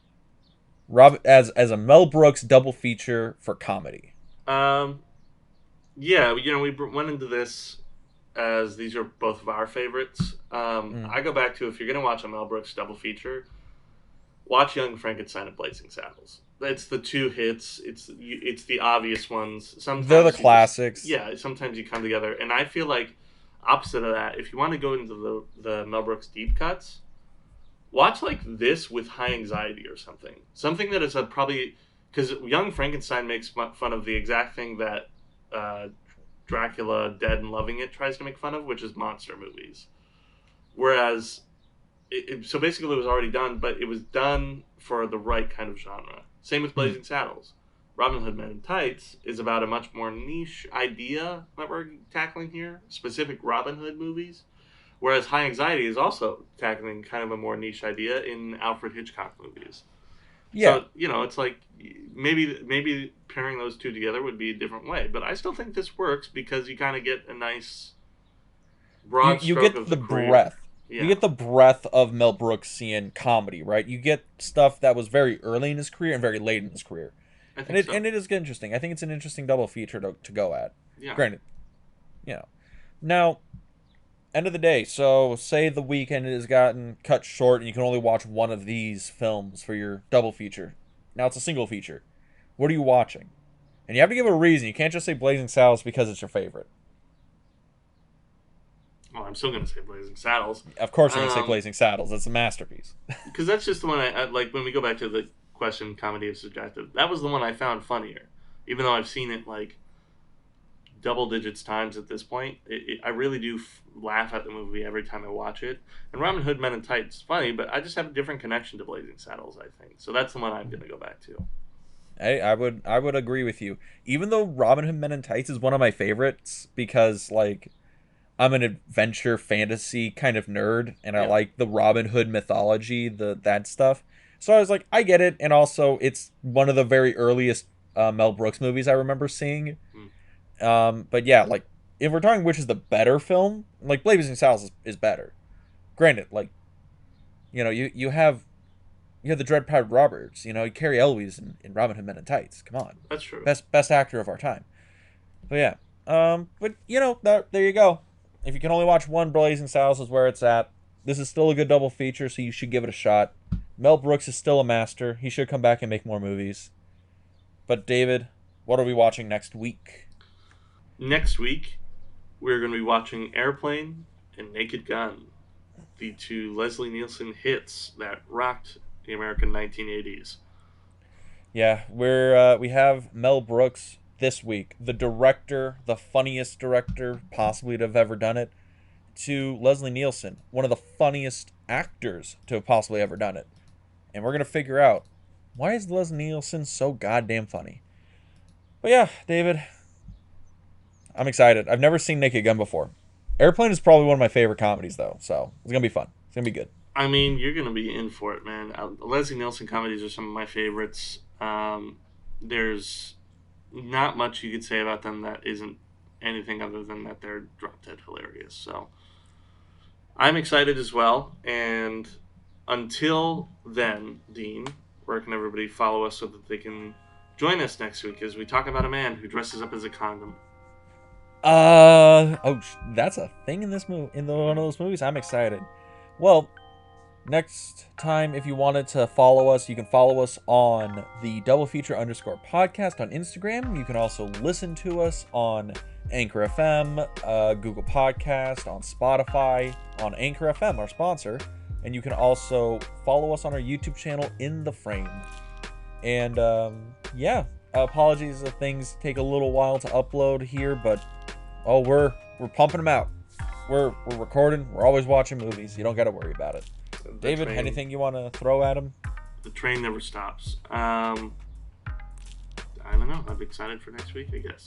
Speaker 2: As a Mel Brooks double feature for comedy.
Speaker 3: Yeah, we went into this as these are both of our favorites. I go back to, if you're going to watch a Mel Brooks double feature, watch Young Frankenstein and Blazing Saddles. It's the two hits. It's the obvious ones. Sometimes
Speaker 2: they're the classics.
Speaker 3: Sometimes you come together, and I feel like opposite of that, if you want to go into the Mel Brooks deep cuts, watch like this with High Anxiety or something. Something that is probably, because Young Frankenstein makes fun of the exact thing that Dracula Dead and Loving It tries to make fun of, which is monster movies. Whereas, so basically it was already done, but it was done for the right kind of genre. Same with Blazing Saddles. Robinhood Men in Tights is about a much more niche idea that we're tackling here, specific Robin Hood movies. Whereas High Anxiety is also tackling kind of a more niche idea in Alfred Hitchcock movies.
Speaker 2: Yeah.
Speaker 3: So, it's like maybe pairing those two together would be a different way. But I still think this works because you kind of get a nice broad
Speaker 2: you
Speaker 3: stroke
Speaker 2: get
Speaker 3: of
Speaker 2: the
Speaker 3: career.
Speaker 2: breadth.
Speaker 3: Yeah.
Speaker 2: You get the breadth of Mel Brooksian comedy, right? You get stuff that was very early in his career and very late in his career.
Speaker 3: I think so.
Speaker 2: And it is interesting. I think it's an interesting double feature to go at.
Speaker 3: Yeah.
Speaker 2: Granted, Now, end of the day, so say the weekend has gotten cut short and you can only watch one of these films for your double feature. Now it's a single feature. What are you watching? And you have to give a reason. You can't just say Blazing Saddles because it's your favorite.
Speaker 3: Well, I'm still going to say Blazing Saddles.
Speaker 2: Of course you're going to say Blazing Saddles. It's a masterpiece.
Speaker 3: Because that's just the one I like. When we go back to the question, comedy is subjective, that was the one I found funnier. Even though I've seen it like double digits times at this point, I really do laugh at the movie every time I watch it. And Robin Hood Men in Tights is funny, but I just have a different connection to Blazing Saddles, I think. So that's the one I'm going to go back to.
Speaker 2: I would agree with you. Even though Robin Hood Men in Tights is one of my favorites because, like, I'm an adventure fantasy kind of nerd, and I like the Robin Hood mythology, that stuff. So I was like, I get it, and also it's one of the very earliest Mel Brooks movies I remember seeing. But yeah, like if we're talking which is the better film, like Blazing Saddles is better. Granted, like you have the Dread Pirate Roberts, Carrie Elwes in Robin Hood Men in Tights. Come on,
Speaker 3: That's true.
Speaker 2: best actor of our time. But yeah, but there you go. If you can only watch one, Blazing Saddles is where it's at. This is still a good double feature, so you should give it a shot. Mel Brooks is still a master. He should come back and make more movies. But David, what are we watching next week?
Speaker 3: Next week, we're going to be watching Airplane and Naked Gun, the two Leslie Nielsen hits that rocked the American 1980s.
Speaker 2: Yeah, we have Mel Brooks this week, the director, the funniest director possibly to have ever done it, to Leslie Nielsen, one of the funniest actors to have possibly ever done it. And we're going to figure out, why is Leslie Nielsen so goddamn funny? But yeah, David, I'm excited. I've never seen Naked Gun before. Airplane is probably one of my favorite comedies, though, so it's going to be fun. It's going to be good.
Speaker 3: I mean, you're going to be in for it, man. Leslie Nielsen comedies are some of my favorites. There's not much you could say about them that isn't anything other than that they're drop dead hilarious. So I'm excited as well. And until then, Dean, where can everybody follow us so that they can join us next week as we talk about a man who dresses up as a condom?
Speaker 2: That's a thing in this movie, one of those movies. I'm excited. Well, next time, if you wanted to follow us, you can follow us on the Double Feature _ podcast on Instagram. You can also listen to us on Anchor FM, Google Podcast, on Spotify, on Anchor FM, our sponsor. And you can also follow us on our YouTube channel, In the Frame. And yeah, apologies if things take a little while to upload here, but we're pumping them out. We're recording. We're always watching movies. You don't got to worry about it. David, anything you want to throw at him?
Speaker 3: The train never stops. I don't know. I'm excited for next week, I guess.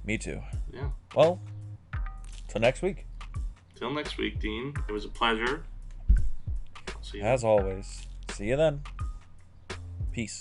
Speaker 2: Me too.
Speaker 3: Yeah.
Speaker 2: Well, till next week.
Speaker 3: Till next week, Dean. It was a pleasure. See you.
Speaker 2: As always. See you then. Peace.